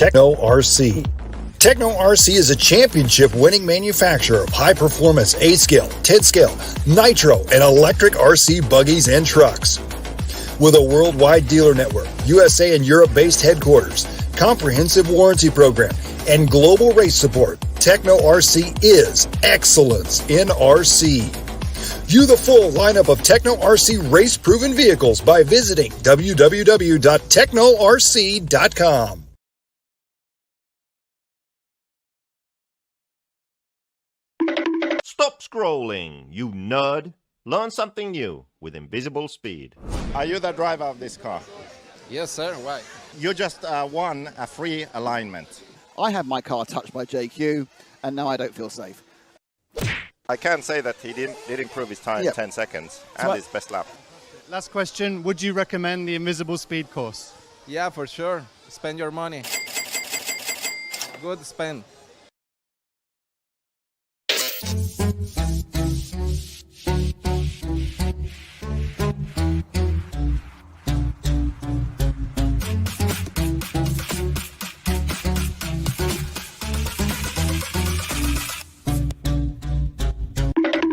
TechnoRC. TechnoRC is a championship-winning manufacturer of high-performance A-scale, 10-scale, nitro, and electric RC buggies and trucks. With a worldwide dealer network, USA and Europe-based headquarters, comprehensive warranty program, and global race support, TechnoRC is excellence in RC. View the full lineup of TechnoRC race-proven vehicles by visiting www.technorc.com. Stop scrolling, you nerd. Learn something new with invisible speed. Are you the driver of this car? Yes, sir. Why? You just won a free alignment. I had my car touched by JQ, and now I don't feel safe. I can say that he did improve his time 10 seconds and his best lap. Last question, would you recommend the invisible speed course? Yeah, for sure. Spend your money. Good spend.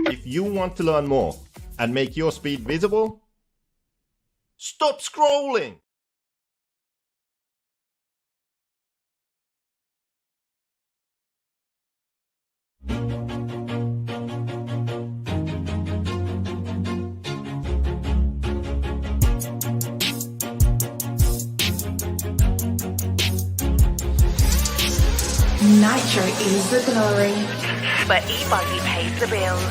If you want to learn more and make your speed visible, stop scrolling! Nitro is the glory, but e-buggy pays the bills.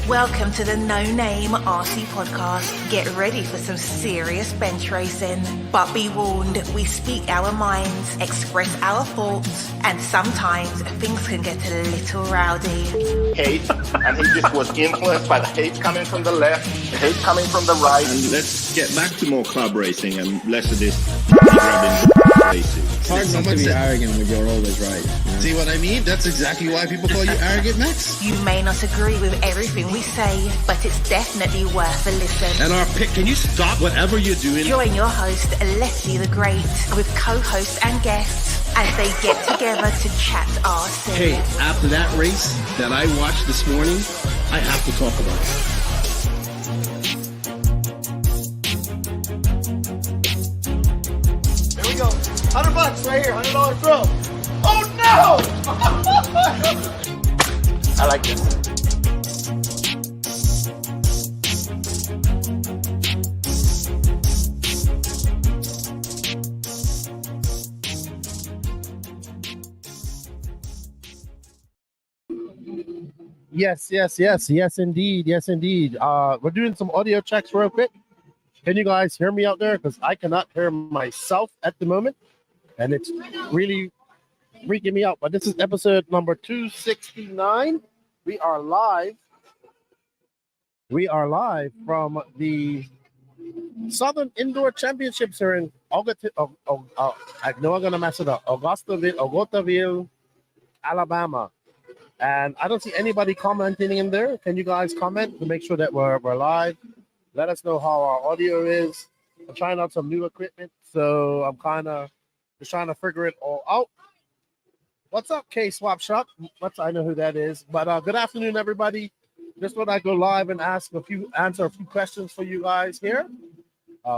Welcome to the No Name RC podcast. Get ready for some serious bench racing. But be warned, we speak our minds, express our thoughts, and sometimes things can get a little rowdy. Hate, and he just was influenced by the hate coming from the left, the hate coming from the right. And let's get back to more club racing and less of this grabbing racing. It's hard not to be arrogant when you're always right. See what I mean? That's exactly why people call you arrogant, Max. You may not agree with everything we say, but it's definitely worth a listen. And our pick, can you stop whatever you're doing? Join your host, Leslie the Great, with co-hosts and guests as they get together to chat RC. Hey, after that race that I watched this morning, I have to talk about it. Here we go. $100 right here, $100 throw. Oh no! I like this. Yes, indeed. We're doing some audio checks real quick. Can you guys hear me out there? Because I cannot hear myself at the moment, and it's really freaking me out. But this is episode number 269. We are live from the Southern Indoor Championships here in I know I'm gonna mess it up. Autaugaville, Alabama. And I don't see anybody commenting in there. Can you guys comment to make sure that we're live? Let us know how our audio is. I'm trying out some new equipment, so I'm kind of just trying to figure it all out. What's up, K-Swap Shop? I know who that is. But good afternoon, everybody. Just thought I'd go live and answer a few questions for you guys here.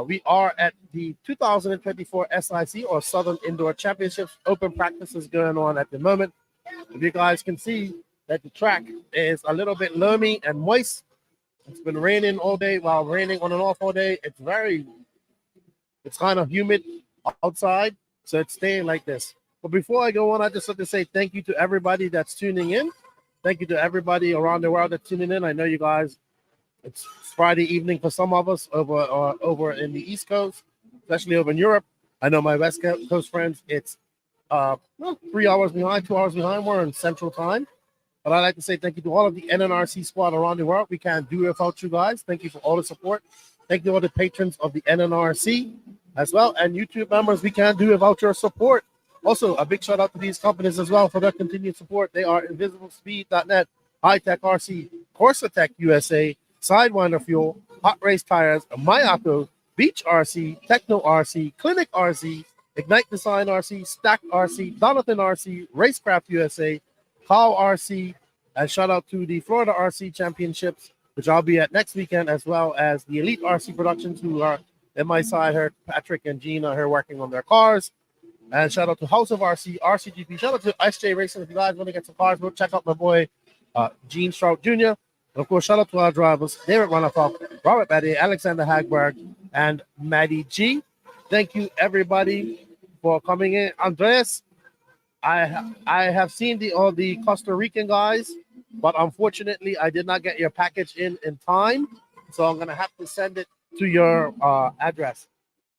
We are at the 2024 SIC, or Southern Indoor Championships. Open practice is going on at the moment. If you guys can see that the track is a little bit loamy and moist. It's been raining all day, raining on and off all day. It's kind of humid outside, so it's staying like this. But before I go on, I just want to say thank you to everybody that's tuning in. Thank you to everybody around the world that's tuning in. I know you guys, it's Friday evening for some of us over in the East Coast, especially over in Europe. I know my West Coast friends, it's 3 hours behind, 2 hours behind. We're in Central Time. But I'd like to say thank you to all of the NNRC squad around the world. We can't do it without you guys. Thank you for all the support. Thank you to all the patrons of the NNRC as well. And YouTube members, we can't do it without your support. Also, a big shout out to these companies as well for their continued support. They are InvisibleSpeed.net, High Tech RC, Corsatec USA, Sidewinder Fuel, Hot Race Tires, Mayako, Beach RC, Techno RC, Clinic RC, Ignite Design RC, Stack RC, Donathan RC, RaceCraft USA, Carl RC, and shout out to the Florida RC Championships, which I'll be at next weekend, as well as the Elite RC Productions, who are at my side here. Patrick and Gene are here working on their cars. And shout out to House of RC, RCGP. Shout out to SJ Racing. If you guys want to get some cars, go check out my boy Gene Strout Jr. And of course, shout out to our drivers, David Runafop, Robert Batty, Alexander Hagberg, and Maddie G. Thank you, everybody, for coming in. Andreas, I have seen all the Costa Rican guys, but unfortunately, I did not get your package in time, so I'm going to have to send it to your address.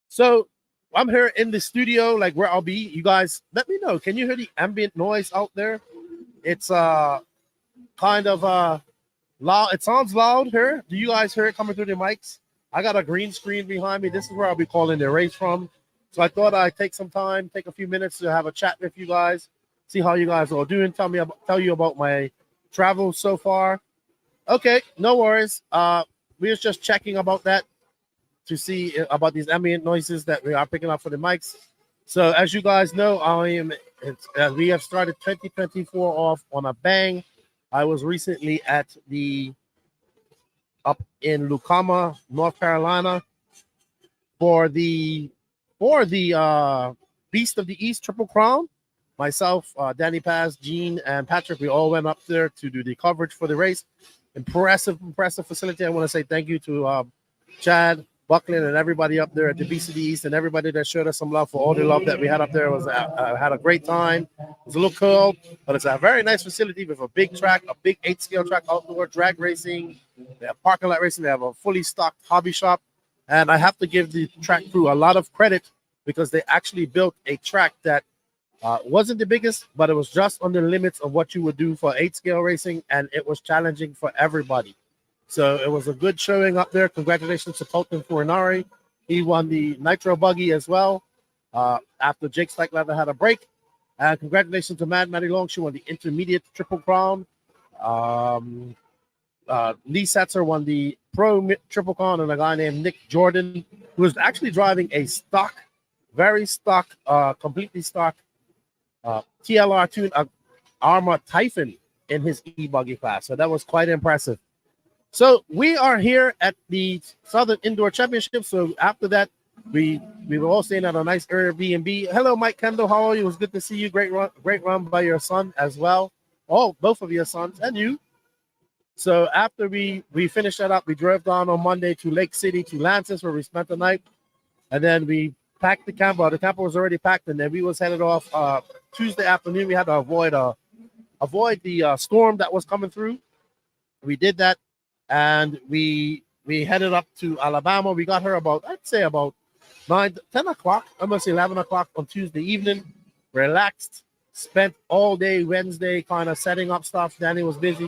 So I'm here in the studio, like where I'll be. You guys, let me know. Can you hear the ambient noise out there? It's kind of loud. It sounds loud here. Do you guys hear it coming through the mics? I got a green screen behind me. This is where I'll be calling the race from. So I thought I'd take some time, take a few minutes to have a chat with you guys, see how you guys are doing. Tell you about my travel so far. Okay, no worries. We was just checking about that to see about these ambient noises that we are picking up for the mics. So as you guys know, we have started 2024 off on a bang. I was recently up in Lucama, North Carolina, for the Beast of the East Triple Crown. Myself, Danny Paz, Gene, and Patrick, we all went up there to do the coverage for the race. Impressive facility. I want to say thank you to Chad Buckland and everybody up there at the Beast of the East, and everybody that showed us some love for all the love that we had up there. I had a great time. It was a little cold, but it's a very nice facility with a big track, a big 8-scale track, outdoor drag racing. They have parking lot racing. They have a fully stocked hobby shop. And I have to give the track crew a lot of credit because they actually built a track that wasn't the biggest, but it was just on the limits of what you would do for 8-scale racing, and it was challenging for everybody. So it was a good showing up there. Congratulations to Colton Furinari. He won the Nitro Buggy as well after Jake Steichleiter had a break. And congratulations to Maddie Long. She won the Intermediate Triple Crown. Lee Setzer won the Pro Triple Crown, and a guy named Nick Jordan, who was actually driving a very stock, completely stock TLR tuned Arma Typhon in his e-buggy class. So that was quite impressive. So we are here at the Southern Indoor Championship. So after that, we were all staying at a nice Airbnb. Hello, Mike Kendall. How are you? It was good to see you. Great run by your son as well. Oh, both of your sons and you. So after we finished that up, we drove down on Monday to Lake City to Lances, where we spent the night. And then we packed the camper. The camper was already packed, and then we was headed off Tuesday afternoon. We had to avoid the storm that was coming through. We did that, and we headed up to Alabama. We got here about 10 o'clock, almost 11 o'clock on Tuesday evening. Relaxed, spent all day Wednesday kind of setting up stuff. Danny was busy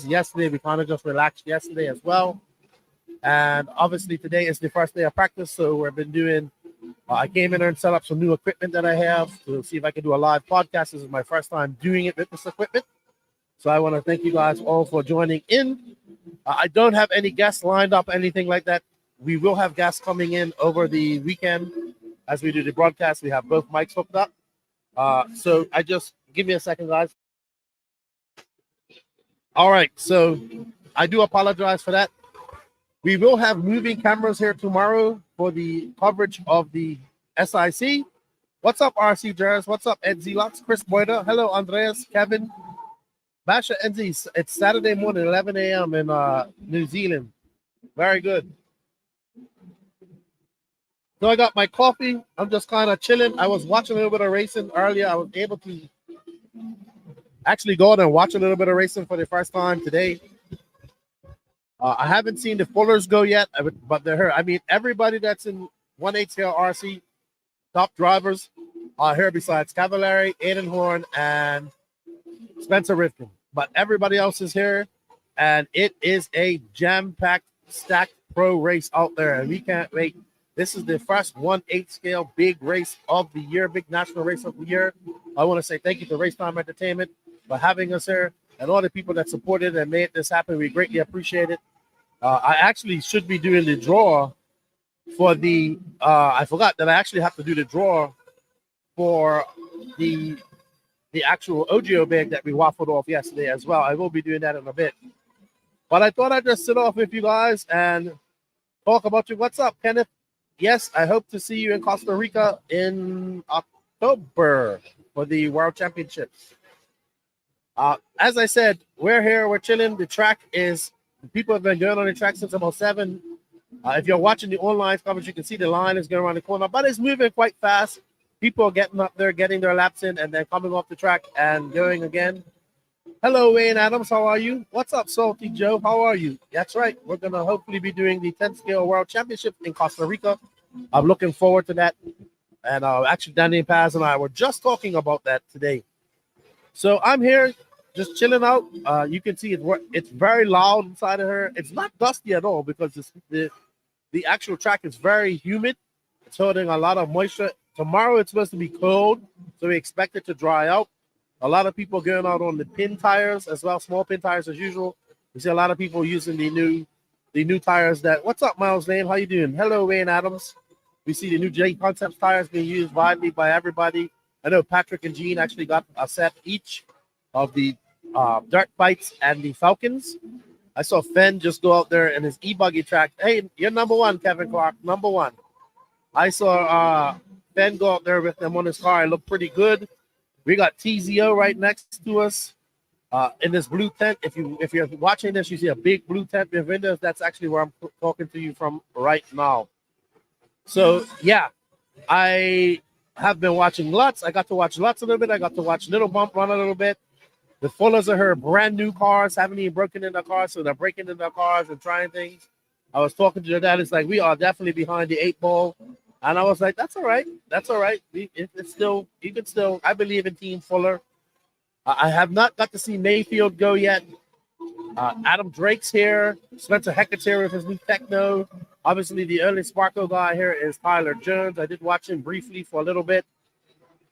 yesterday. We kind of just relaxed yesterday as well. And obviously today is the first day of practice, so we've been doing I came in there and set up some new equipment that I have to see if I can do a live podcast. This is my first time doing it with this equipment. So I want to thank you guys all for joining in. I don't have any guests lined up, anything like that. We will have guests coming in over the weekend as we do the broadcast. We have both mics hooked up. So give me a second, guys. All right. So I do apologize for that. We will have moving cameras here tomorrow for the coverage of the SIC. What's up, RC Jers? What's up, Ed Zelux? Chris Boyda. Hello, Andreas, Kevin. Basha NZ. It's Saturday morning, 11 a.m. in New Zealand. Very good. So I got my coffee. I'm just kind of chilling. I was watching a little bit of racing earlier. I was able to actually go out and watch a little bit of racing for the first time today. I haven't seen the Fullers go yet, but they're here. I mean, everybody that's in 1/8-scale RC, top drivers, are here besides Cavallari, Aiden Horn, and Spencer Rifkin. But everybody else is here, and it is a jam-packed, stacked pro race out there, and we can't wait. This is the first 1/8-scale big race of the year, big national race of the year. I want to say thank you to Racetime Entertainment for having us here, and all the people that supported and made this happen. We greatly appreciate it. I actually should be doing the draw for the I forgot that I actually have to do the draw for the actual OGO bag that we waffled off yesterday as well. I will be doing that in a bit. But I thought I'd just sit off with you guys and talk about you. What's up, Kenneth? Yes, I hope to see you in Costa Rica in October for the World Championships. As I said, we're here, we're chilling. The track is, people have been going on the track since about 7. If you're watching the online coverage, you can see the line is going around the corner, but it's moving quite fast. People are getting up there, getting their laps in, and then coming off the track and going again. Hello, Wayne Adams. How are you? What's up, Salty Joe? How are you? That's right. We're going to hopefully be doing the 10th Scale World Championship in Costa Rica. I'm looking forward to that. And actually, Danny Paz and I were just talking about that today. So I'm here just chilling out. You can see it's very loud inside of her. It's not dusty at all because the actual track is very humid. It's holding a lot of moisture. Tomorrow it's supposed to be cold, so we expect it to dry out. A lot of people going out on the pin tires as well, small pin tires as usual. We see a lot of people using the new tires. What's up, Miles Lane? How you doing? Hello, Wayne Adams. We see the new J Concepts tires being used widely by everybody. I know Patrick and Gene actually got a set each of the dirt bikes and the Falcons. I saw Fenn just go out there in his e-buggy track. Hey, you're number 1, Kevin Clark, number 1. I saw Fenn go out there with them on his car. It looked pretty good. We got TZO right next to us in this blue tent. If you're watching this, you see a big blue tent with windows. That's actually where I'm talking to you from right now. So, yeah, I have been watching Lutz. I got to watch Lutz a little bit. I got to watch Little Bump run a little bit. The Fullers are her brand new cars, haven't even broken in their cars, so they're breaking in their cars and trying things. I was talking to their dad. It's like, we are definitely behind the 8 ball. And I was like, that's all right. That's all right. It's still, you can still, I believe in Team Fuller. I have not got to see Mayfield go yet. Adam Drake's here. Spencer Heckett's here with his new Techno. Obviously, the early Sparko guy here is Tyler Jones. I did watch him briefly for a little bit.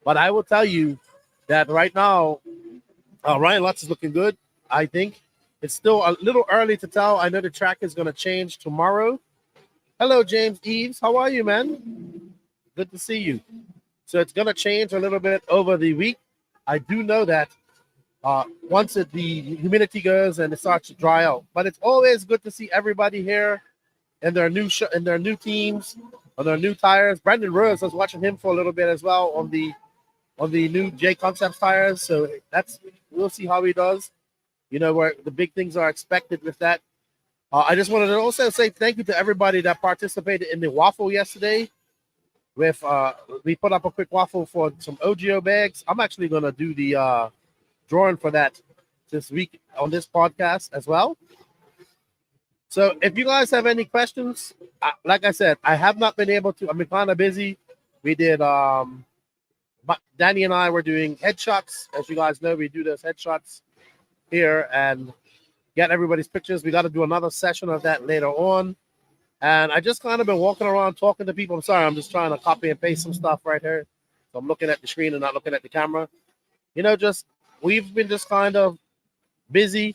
But I will tell you that right now, Ryan Lutz is looking good, I think. It's still a little early to tell. I know the track is going to change tomorrow. Hello, James Eves. How are you, man? Good to see you. So it's going to change a little bit over the week. I do know that once the humidity goes and it starts to dry out. But it's always good to see everybody here in their new teams, on their new tires. Brandon Rose, I was watching him for a little bit as well on the new J Concepts tires. So we'll see how he does. You know, where the big things are expected with that. I just wanted to also say thank you to everybody that participated in the waffle yesterday. We put up a quick waffle for some OGO bags. I'm actually going to do the drawing for that this week on this podcast as well. So if you guys have any questions, like I said, I have not been able to. I've been kind of busy. We did, Danny and I were doing headshots. As you guys know, we do those headshots here and get everybody's pictures. We got to do another session of that later on. And I just kind of been walking around talking to people. I'm sorry, I'm just trying to copy and paste some stuff right here. So I'm looking at the screen and not looking at the camera. You know, we've been just kind of busy.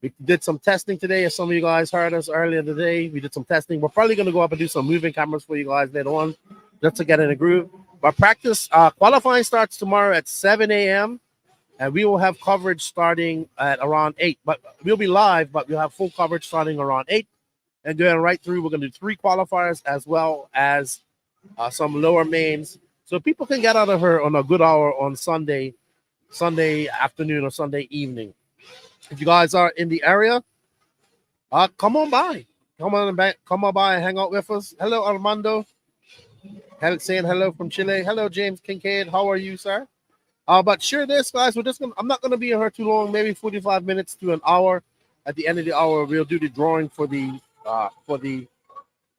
We did some testing today. As some of you guys heard us earlier today, we did some testing. We're probably going to go up and do some moving cameras for you guys later on just to get in a groove. But practice qualifying starts tomorrow at 7 a.m. And we will have coverage starting at around 8. But we'll be live, but we'll have full coverage starting around 8. And going right through, we're going to do 3 qualifiers as well as some lower mains. So people can get out of her on a good hour on Sunday afternoon or Sunday evening. If you guys are in the area, come on by. Come on by and hang out with us. Hello, Armando. Saying hello from Chile. Hello, James Kincaid. How are you, sir? But share this, guys. I'm not gonna be in here too long, maybe 45 minutes to an hour. At the end of the hour, we'll do the drawing for the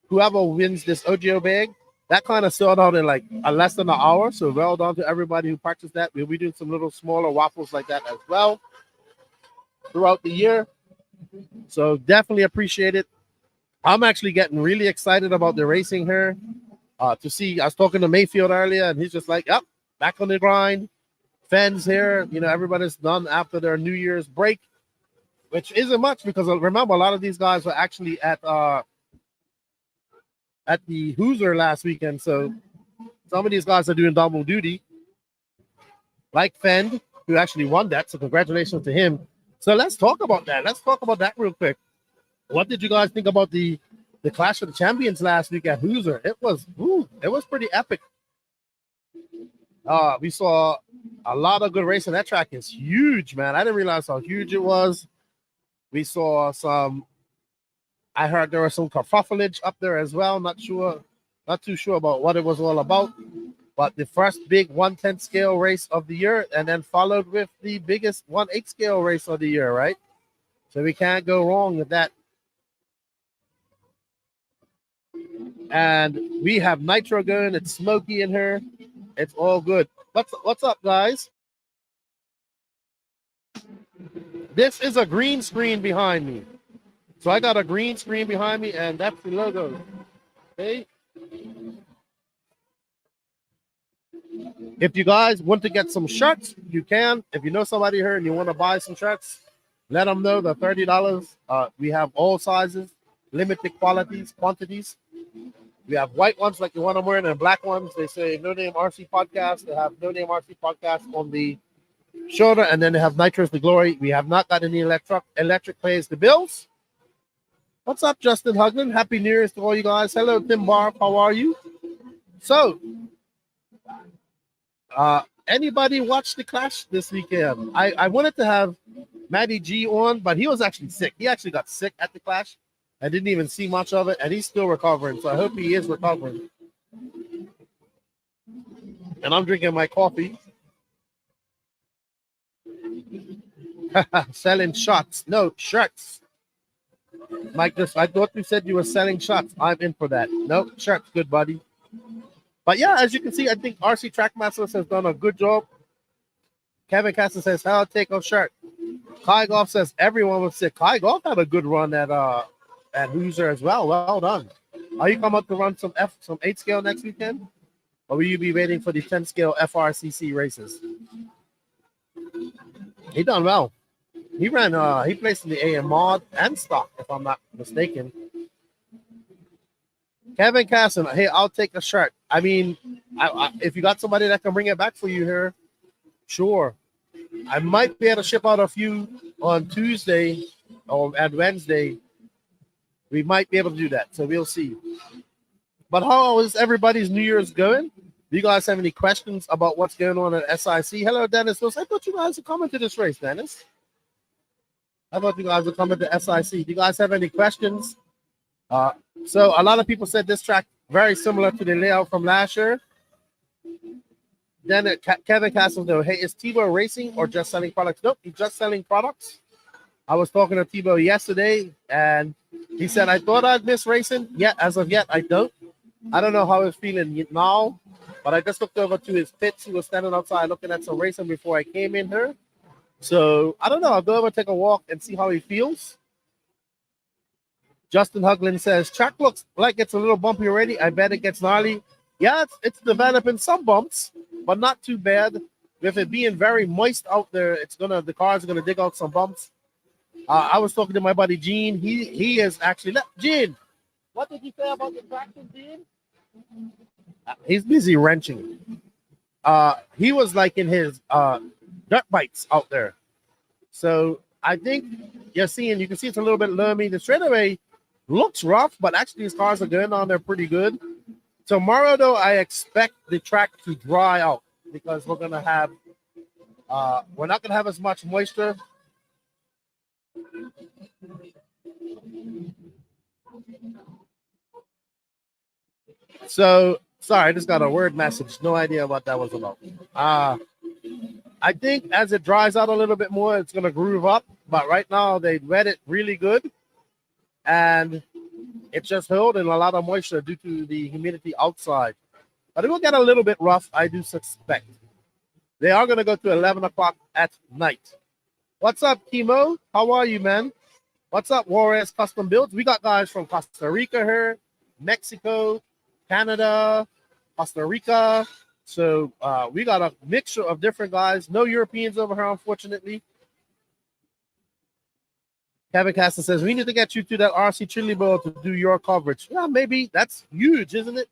whoever wins this OGO bag. That kind of sold out in like less than an hour. So well done to everybody who purchased that. We'll be doing some little smaller waffles like that as well throughout the year. So definitely appreciate it. I'm actually getting really excited about the racing here. To see, I was talking to Mayfield earlier, and he's just like, yep, back on the grind. Fans here, you know, everybody's done after their New Year's break, which isn't much because remember, a lot of these guys were actually at the Hoosier last weekend. So some of these guys are doing double duty. like Fend, who actually won that. So congratulations to him. So let's talk about that. Let's talk about that real quick. What did you guys think about the Clash of the Champions last week at Hoosier? It was pretty epic. We saw a lot of good racing. That track is huge, man. I didn't realize how huge it was. We saw some. I heard there was some kerfuffleage up there as well. Not too sure about what it was all about. But the first big 1/10 scale race of the year, and then followed with the biggest 1/8 scale race of the year, right? So we can't go wrong with that. And we have Nitro going. It's smoky in here. It's all good. What's up, guys? This is a green screen behind me. So I got a green screen behind me, and that's the logo. Okay. If you guys want to get some shirts, you can. If you know somebody here and you want to buy some shirts, let them know they're $30. We have all sizes, limited quantities. We have white ones like the one I'm wearing and black ones. They say No Name RC Podcast. They have No Name RC Podcast on the shoulder, and then they have Nitro's the Glory. We have not got any electric pays the bills. What's up, Justin Hugman? Happy New Year's to all you guys. Hello, Tim Barb. How are you? So, anybody watch the Clash this weekend? I wanted to have Matty G on, but he was actually sick. He actually got sick at the Clash. I didn't even see much of it, and he's still recovering. So I hope he is recovering. And I'm drinking my coffee. Selling shots. No, shirts. Mike, I thought you said you were selling shots. I'm in for that. No, shirts, good buddy. But yeah, as you can see, I think RC Trackmasters has done a good job. Kevin Castle says, "I'll take off shirt." Kai Golf says everyone was sick. Kai Golf had a good run at Hoosier as well. Well done. Are you coming up to run some 8 scale next weekend? Or will you be waiting for the 10 scale FRCC races? He done well. He ran he placed in the AM mod and stock, if I'm not mistaken. Kevin Casson, hey, I'll take a shirt. I mean, if you got somebody that can bring it back for you here, sure. I might be able to ship out a few on Tuesday or and Wednesday. We might be able to do that, so we'll see. But how is everybody's New Year's going? Do you guys have any questions about what's going on at SIC? Hello, Dennis Wills. I thought you guys would come into this race, Dennis. I thought you guys would come into SIC. Do you guys have any questions? So a lot of people said this track very similar to the layout from last year. Then Kevin Castle, though, hey, is Tebow racing or just selling products? Nope, he's just selling products. I was talking to Tebow yesterday, and he said, I thought I'd miss racing. Yet, as of yet, I don't. I don't know how he's feeling now, but I just looked over to his pits. He was standing outside looking at some racing before I came in here. So, I don't know. I'll go over, take a walk, and see how he feels. Justin Huglin says, track looks like it's a little bumpy already. I bet it gets gnarly. Yeah, it's developing some bumps, but not too bad. With it being very moist out there, the cars are gonna dig out some bumps. I was talking to my buddy Gene. He is actually Gene. What did you say about the tractor, Gene? He's busy wrenching. He was like in his dirt bikes out there. So I think you can see it's a little bit loamy. The straightaway looks rough, but actually his cars are going on there pretty good. Tomorrow, though, I expect the track to dry out because we're not gonna have as much moisture. So sorry, I just got a word message. No idea what that was about. I think as it dries out a little bit more, it's gonna groove up. But right now they wet it really good, and it's just holding a lot of moisture due to the humidity outside. But it will get a little bit rough, I do suspect. They are gonna go to 11 o'clock at night. What's up, Kimo? How are you, man? What's up, Juarez Custom Builds? We got guys from Costa Rica here, Mexico, Canada, Costa Rica. So we got a mixture of different guys. No Europeans over here, unfortunately. Kevin Castle says, we need to get you to that RC Chili Bowl to do your coverage. Yeah, maybe. That's huge, isn't it?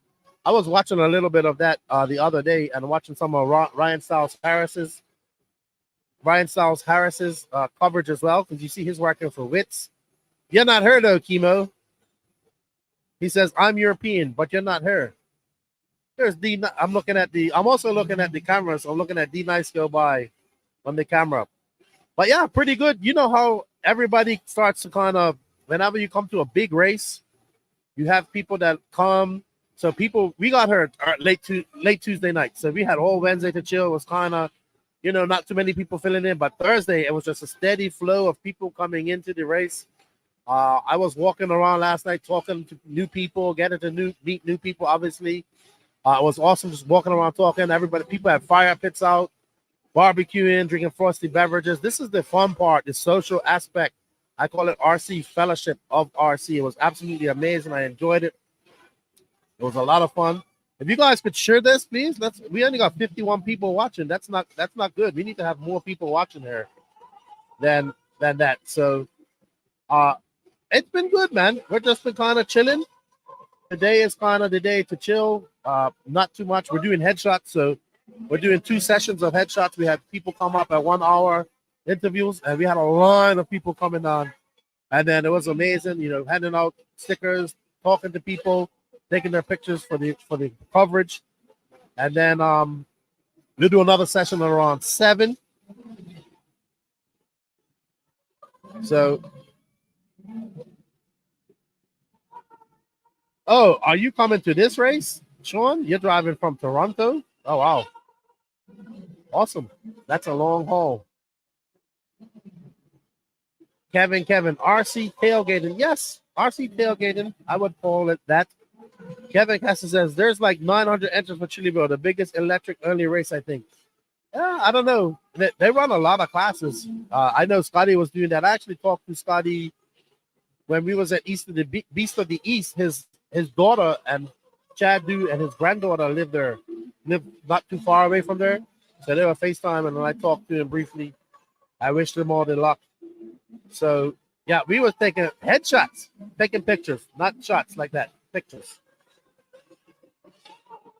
I was watching a little bit of that the other day and watching some of Ryan Styles Harris's Brian Styles Harris's coverage as well, because you see he's working for WITS. You're not her though, Chemo. He says, I'm European, but you're not her. There's D. I'm also looking at the camera, so I'm looking at D Nice go by on the camera. But yeah, pretty good. You know how everybody starts to kind of, whenever you come to a big race, you have people that come. So we got her late Tuesday night. So we had all Wednesday to chill. It was kind of, not too many people filling in. But Thursday, it was just a steady flow of people coming into the race. I was walking around last night talking to new people, getting to meet new people, obviously. It was awesome just walking around talking. People had fire pits out, barbecuing, drinking frosty beverages. This is the fun part, the social aspect. I call it RC Fellowship of RC. It was absolutely amazing. I enjoyed it. It was a lot of fun. If you guys could share this, please. We only got 51 people watching. That's not good. We need to have more people watching here than that. So it's been good, man. We're just been kind of chilling. Today is kind of the day to chill. Not too much. We're doing headshots, so we're doing 2 sessions of headshots. We had people come up at 1 hour interviews, and we had a line of people coming on. And then it was amazing, handing out stickers, talking to people, taking their pictures for the coverage. And then we'll do another session around 7. So, are you coming to this race, Sean? You're driving from Toronto? Oh, wow. Awesome. That's a long haul. Kevin, RC tailgating. Yes, RC tailgating. I would call it that. Kevin Cassis says, there's like 900 entries for Chileville, the biggest electric only race, I think. Yeah, I don't know. They run a lot of classes. I know Scotty was doing that. I actually talked to Scotty when we was at Beast of the East. His daughter and Chad Dew and his granddaughter live not too far away from there. So they were FaceTime, and I talked to him briefly. I wish them all the luck. So, yeah, we were taking headshots, taking pictures, not shots like that, pictures.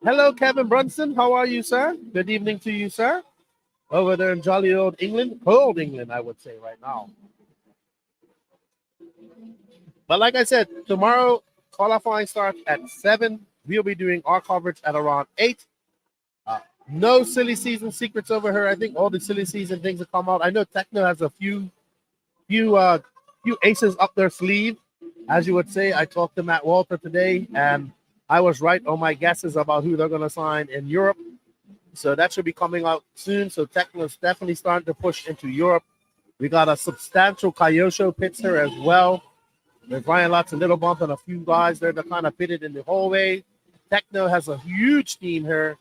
Hello, Kevin Brunson. How are you, sir? Good evening to you, sir. Over there in jolly old England. Cold England, I would say right now. But like I said, tomorrow, qualifying starts at 7. We'll be doing our coverage at around 8. No silly season secrets over here. I think all the silly season things have come out. I know Techno has a few aces up their sleeve, as you would say. I talked to Matt Walter today, and I was right on my guesses about who they're going to sign in Europe. So that should be coming out soon. So Techno is definitely starting to push into Europe. We got a substantial Kyosho pits here as well. There's Ryan Lutz and Little Bump and a few guys there that kind of pitted in the hallway. Techno has a huge team here,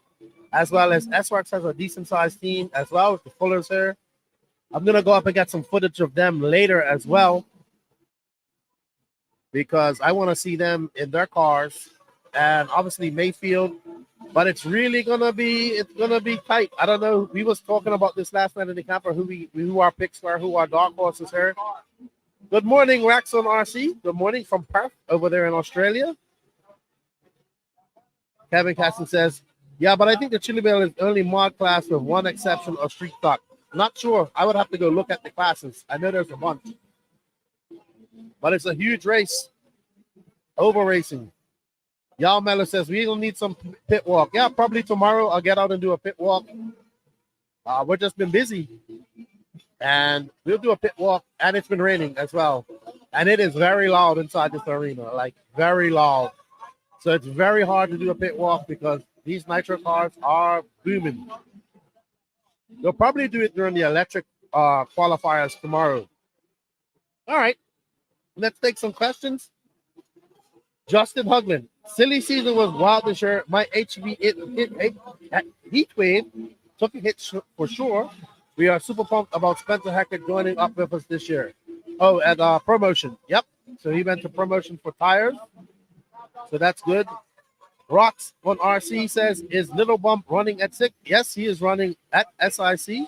as well as S-Works has a decent-sized team as well with the Fullers here. I'm going to go up and get some footage of them later as well, because I want to see them in their cars, and obviously Mayfield, but it's really going to be tight. I don't know. We was talking about this last night in the camper, who our picks were, who our dark horses are. Good morning, Rex on RC. Good morning from Perth over there in Australia. Kevin Caston says, yeah, but I think the Chileville is only mod class with one exception of street stock. Not sure. I would have to go look at the classes. I know there's a bunch. But it's a huge race. Over racing. Y'all Mello says, we will need some pit walk. Yeah, probably tomorrow I'll get out and do a pit walk. We've just been busy. And we'll do a pit walk. And it's been raining as well. And it is very loud inside this arena. Like, very loud. So it's very hard to do a pit walk because these nitro cars are booming. They'll probably do it during the electric qualifiers tomorrow. All right. Let's take some questions. Justin Hugland. Silly season was wild this year. My HV heat wave took a hit for sure. We are super pumped about Spencer Hackett joining up with us this year. Oh, and promotion. Yep. So he went to promotion for tires. So that's good. Rocks on RC says, is Little Bump running at SIC? Yes, he is running at SIC.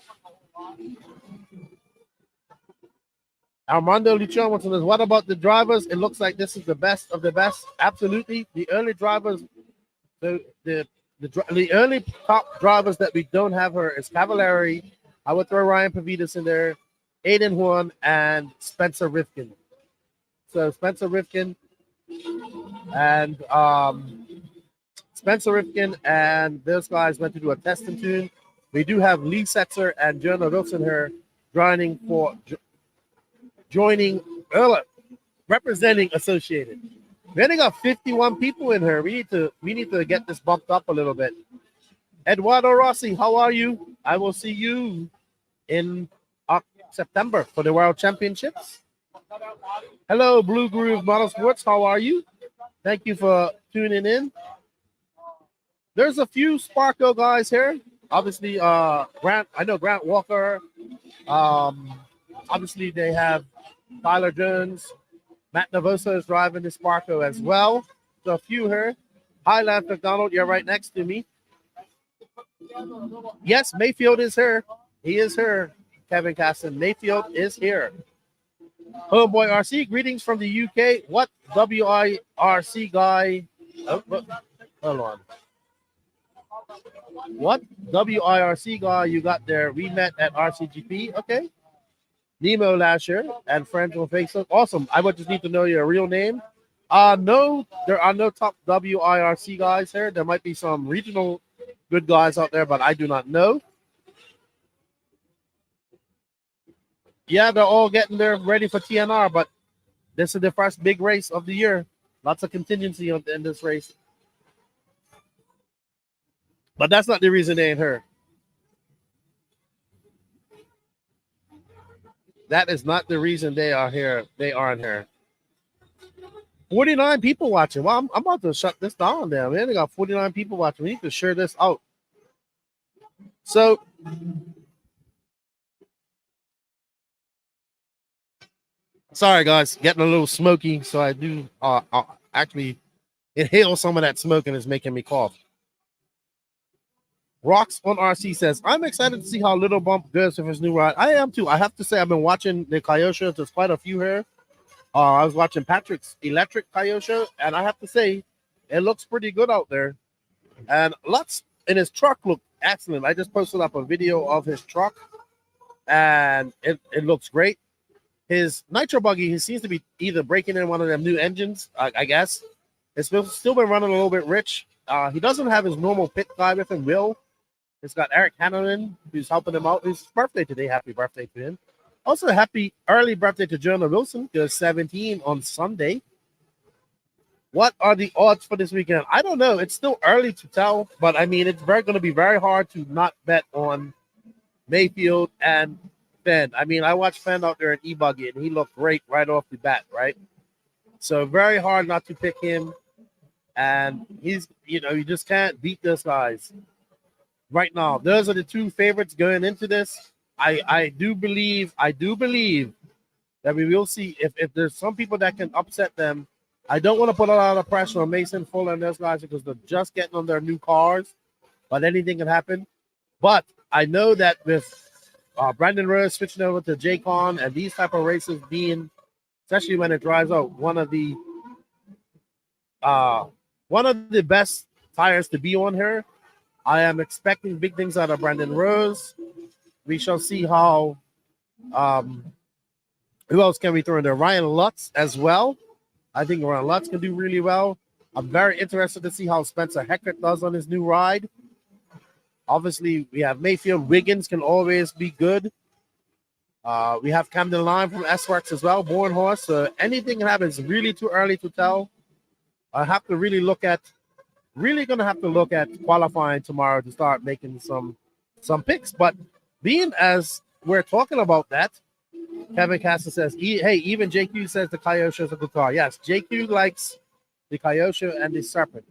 Armando Lucian says, what about the drivers? It looks like this is the best of the best. Absolutely. The early drivers, the early top drivers that we don't have here is Cavallari, I would throw Ryan Pavitas in there, Aiden Horn, and Spencer Rifkin. So Spencer Rifkin and those guys went to do a test and tune. We do have Lee Setzer and Jonah Wilson here joining representing Associated. We only got 51 people in here. We need to get this bumped up a little bit. Eduardo Rossi, how are you? I will see you in September for the World Championships. Hello, Blue Groove Motorsports. How are you? Thank you for tuning in. There's a few Sparko guys here. Obviously, Grant. I know Grant Walker. Obviously, they have Tyler Jones. Matt Navosa is driving the Sparko as well. So a few here. Hi, Lance McDonald. You're right next to me. Yes, Mayfield is here. He is here. Kevin Caston. Mayfield is here. Homeboy RC, greetings from the UK. What WIRC guy? Oh, hold on. What WIRC guy you got there? We met at RCGP. Okay. Nemo last year and friends on Facebook. Awesome. I would just need to know your real name. No, there are no top WIRC guys here. There might be some regional good guys out there, but I do not know. Yeah, they're all getting there ready for TNR, but this is the first big race of the year. Lots of contingency in this race. But that's not the reason they ain't here. That is not the reason they are here. They aren't here. 49 people watching. Well, I'm about to shut this down now. Man, they got 49 people watching. We need to share this out. So, sorry guys, getting a little smoky. So I do actually inhale some of that smoke and it's making me cough. Rocks on RC says, I'm excited to see how Little Bump goes with his new ride. I am too. I have to say, I've been watching the Kyosho. There's quite a few here. I was watching Patrick's electric Kyosho, and I have to say, it looks pretty good out there. And lots in his truck look excellent. I just posted up a video of his truck, and it looks great. His nitro buggy, he seems to be either breaking in one of them new engines, I guess. It's still been running a little bit rich. He doesn't have his normal pit guy with him, Will. It's got Eric Hannon, who's helping him out. It's his birthday today. Happy birthday to him. Also, happy early birthday to Jonah Wilson, who's 17 on Sunday. What are the odds for this weekend? I don't know. It's still early to tell, but I mean, it's going to be very hard to not bet on Mayfield and Fenn. I mean, I watched Fenn out there in E-Buggy, and he looked great right off the bat, right? So very hard not to pick him. And he's, you just can't beat those guys. Right now, those are the two favorites going into this. I do believe that we will see if there's some people that can upset them. I don't want to put a lot of pressure on Mason Fuller and those guys because they're just getting on their new cars, but anything can happen. But I know that with Brandon Rose switching over to J-Con and these type of races being, especially when it drives out, one of the best tires to be on here. I am expecting big things out of Brandon Rose. We shall see how. Who else can we throw in there? Ryan Lutz as well. I think Ryan Lutz can do really well. I'm very interested to see how Spencer Heckert does on his new ride. Obviously, we have Mayfield. Wiggins can always be good. We have Camden Lime from S-Works as well. Born Horse. So anything can happen. It's really too early to tell. I have to really going to have to look at qualifying tomorrow to start making some picks. But being as we're talking about that, Kevin Castle says, hey, even JQ says the Kyosho is a good car. Yes, JQ likes the Kyosho and the Serpent.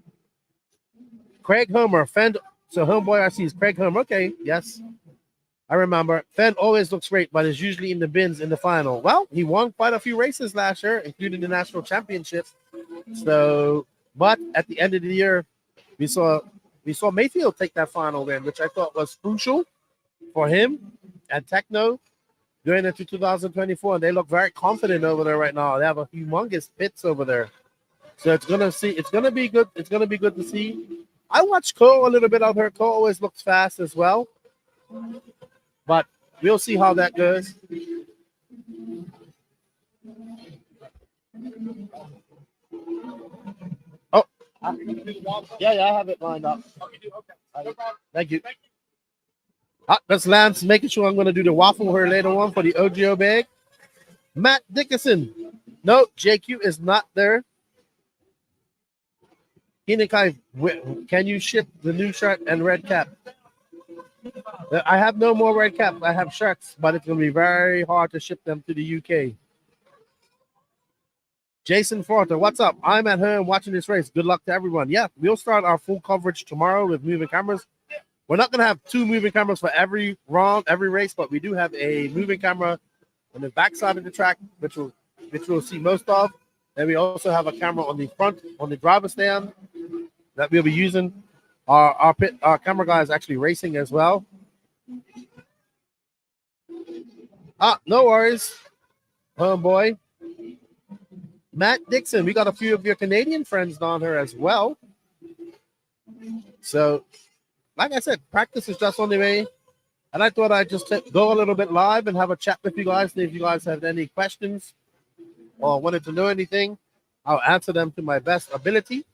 Craig Homer, Fenn. So Homeboy RC is Craig Homer. Okay, yes. I remember. Fenn always looks great, but is usually in the bins in the final. Well, he won quite a few races last year, including the national championship. So, but at the end of the year, we saw Mayfield take that final win, which I thought was crucial for him and Techno going into 2024. And they look very confident over there right now. They have a humongous pits over there. So it's gonna be good. It's gonna be good to see. I watched Cole a little bit of her. Cole always looks fast as well. But we'll see how that goes. Oh, yeah, I have it lined up. Thank you. That's Lance making sure I'm going to do the waffle here later on for the OGO bag. Matt Dickinson. No, JQ is not there. Hinakai, can you ship the new shirt and red cap? I have no more red caps. I have shirts, but it's going to be very hard to ship them to the UK. Jason Forter, what's up? I'm at home watching this race. Good luck to everyone. Yeah, we'll start our full coverage tomorrow with moving cameras. We're not going to have 2 moving cameras for every round, every race, but we do have a moving camera on the back side of the track, which we'll see most of. And we also have a camera on the front, on the driver's stand, that we'll be using. Our camera guy is actually racing as well. No worries, homeboy. Matt Dixon, we got a few of your Canadian friends down here as well. So, like I said, practice is just on the way. And I thought I'd just go a little bit live and have a chat with you guys. And if you guys have any questions or wanted to know anything, I'll answer them to my best ability.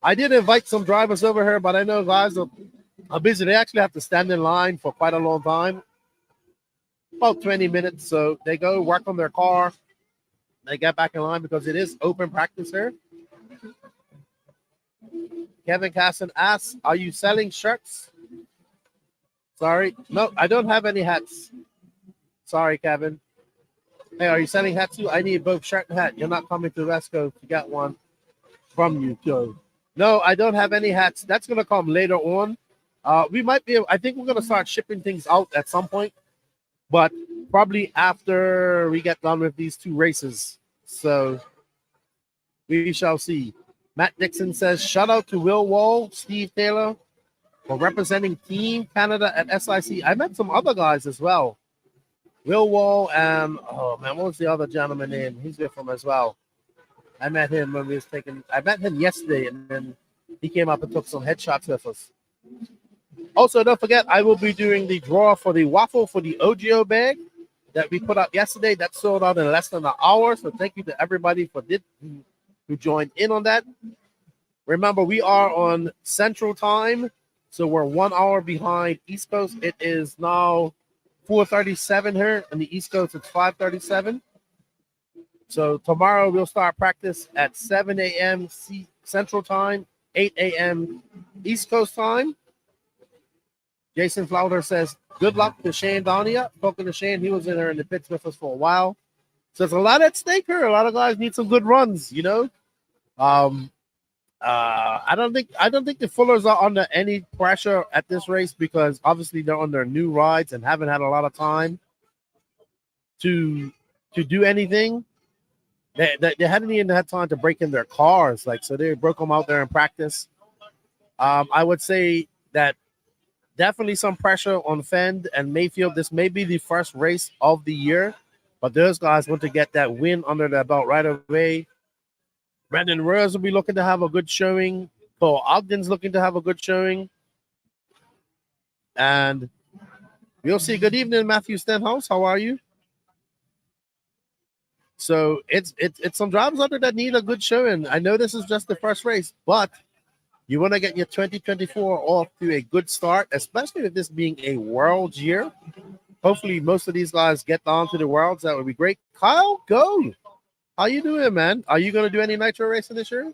I did invite some drivers over here, but I know guys are busy. They actually have to stand in line for quite a long time, about 20 minutes. So they go work on their car. They get back in line because it is open practice here. Kevin Casson asks, are you selling shirts? Sorry. No, I don't have any hats. Sorry, Kevin. Hey, are you selling hats too? I need both shirt and hat. You're not coming to Resco to get one from you, Joe. No, I don't have any hats. That's going to come later on. We might be, I think we're going to start shipping things out at some point, but probably after we get done with these 2 races. So we shall see. Matt Dixon says, shout out to Will Wall, Steve Taylor for representing Team Canada at SIC. I met some other guys as well. Will Wall and, oh man, what was the other gentleman name? He's with him as well. I met him when I met him yesterday, and then he came up and took some headshots with us. Also, don't forget, I will be doing the draw for the waffle for the OGO bag that we put out yesterday. That sold out in less than an hour. So thank you to everybody who joined in on that. Remember, we are on Central Time, so we're 1 hour behind East Coast. It is now 4:37 here. On the East Coast, it's 5:37. So tomorrow we'll start practice at 7 a.m. Central Time, 8 a.m. East Coast Time. Jason Flauder says, good luck to Shane Donia. Spoken to Shane, he was in there in the pits with us for a while. So there's a lot at stake here. A lot of guys need some good runs, you know. I don't think the Fullers are under any pressure at this race because obviously they're on their new rides and haven't had a lot of time to do anything. They hadn't even had time to break in their cars, so they broke them out there in practice. I would say that definitely some pressure on Fend and Mayfield. This may be the first race of the year, but those guys want to get that win under their belt right away. Brandon Rose will be looking to have a good showing. Paul Ogden's looking to have a good showing. And we'll see. Good evening, Matthew Stenhouse. How are you? So it's some drivers out there that need a good showing. I know this is just the first race, but you want to get your 2024 off to a good start, especially with this being a World's year. Hopefully, most of these guys get down to the Worlds. That would be great. Kyle, go. How you doing, man? Are you going to do any nitro racing this year?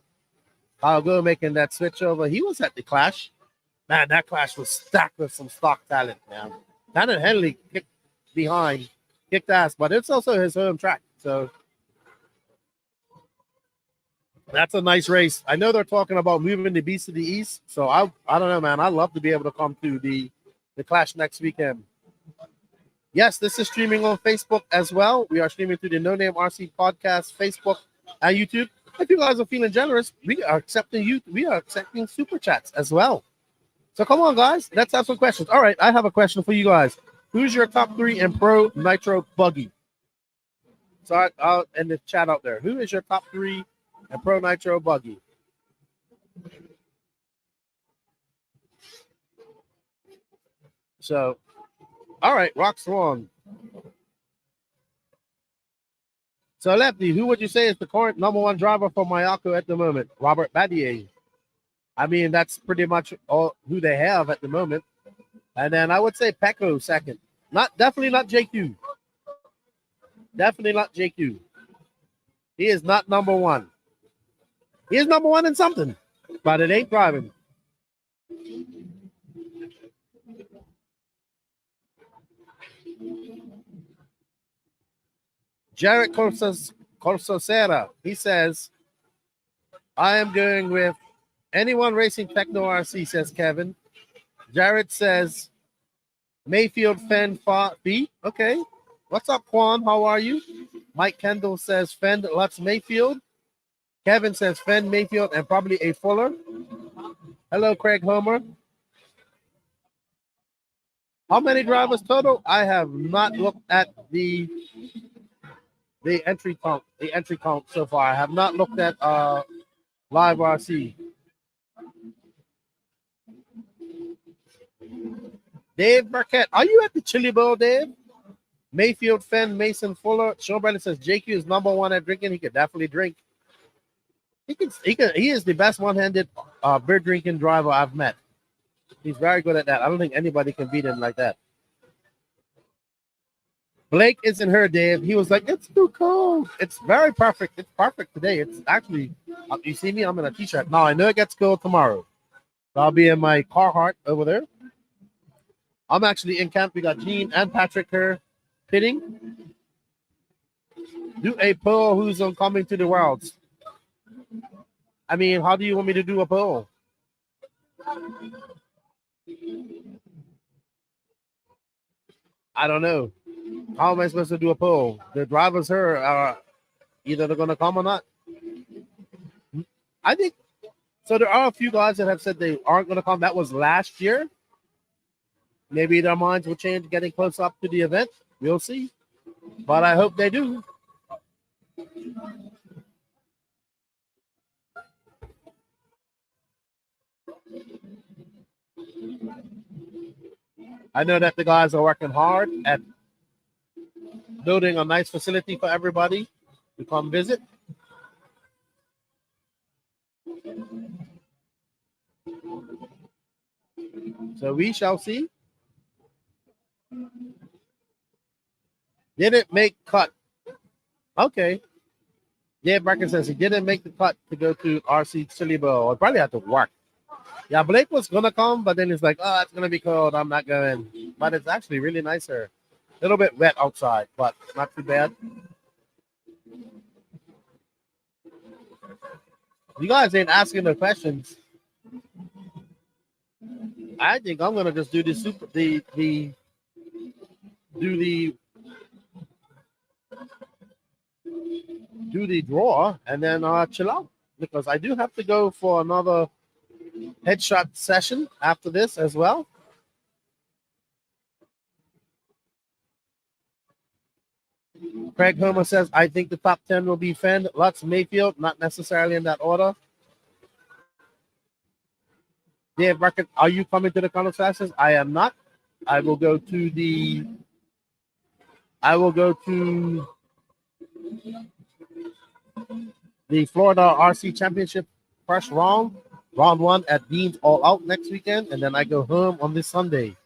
Kyle, go making that switch over. He was at the Clash. Man, that Clash was stacked with some stock talent, man. Tanner Henley kicked ass, but it's also his home track. So that's a nice race. I know they're talking about moving the Beast to the East. So I don't know, man. I'd love to be able to come to the Clash next weekend. Yes, this is streaming on Facebook as well. We are streaming through the No Name RC Podcast, Facebook, and YouTube. If you guys are feeling generous, we are accepting super chats as well. So come on, guys. Let's have some questions. All right, I have a question for you guys. Who's your top 3 in Pro Nitro Buggy? So I'll end the chat out there. Who is your top 3 in Pro Nitro Buggy? So All right, Rock Swan. So, Lefty, who would you say is the current number one driver for Mayako at the moment? Robert Badier. I mean, that's pretty much all who they have at the moment. And then I would say Pecco second. Definitely not JQ. Definitely not JQ. He is not number one. He is number one in something, but it ain't driving. Jared Corsacera, he says, I am going with anyone racing Techno RC, says Kevin. Jared says, Mayfield Fend B. Okay. What's up, Quan? How are you? Mike Kendall says Fend Lutz Mayfield. Kevin says Fend Mayfield and probably a Fuller. Hello, Craig Homer. How many drivers total? I have not looked at the entry count so far. I have not looked at Live RC. Dave Burkett, are you at the Chili Bowl, Dave? Mayfield, Fenn, Mason, Fuller. Sean Bradley says JQ is number one at drinking. He could definitely drink. He is the best one-handed beer drinking driver I've met. He's very good at that. I don't think anybody can beat him like that. Blake isn't here, Dave. He was like, it's too cold. It's very perfect. It's perfect today. It's actually, you see me? I'm in a t-shirt. Now, I know it gets cold tomorrow. So I'll be in my Carhartt over there. I'm actually in camp. We got Gene and Patrick here pitting. Do a poll who's on coming to the Worlds. I mean, how do you want me to do a poll? I don't know. How am I supposed to do a poll? The drivers here are either they're going to come or not. I think so. There are a few guys that have said they aren't going to come. That was last year. Maybe their minds will change getting close up to the event. We'll see. But I hope they do. I know that the guys are working hard at building a nice facility for everybody to come visit. So we shall see. Didn't make cut. Okay. Dave Bracken says he didn't make the cut to go to RC Chili Bowl. I probably had to work. Yeah, Blake was going to come, but then he's like, oh, it's going to be cold. I'm not going. But it's actually really nice here. A little bit wet outside, but not too bad. You guys ain't asking the questions. I think I'm going to just do the draw and then chill out, because I do have to go for another headshot session after this as well. Craig Homer says, I think the top 10 will be Fenn, Lutz, Mayfield, not necessarily in that order. Dave Brackett, are you coming to the Congress classes? I am not. I will go to the Florida RC Championship first round one at Dean's All Out next weekend, and then I go home on this Sunday.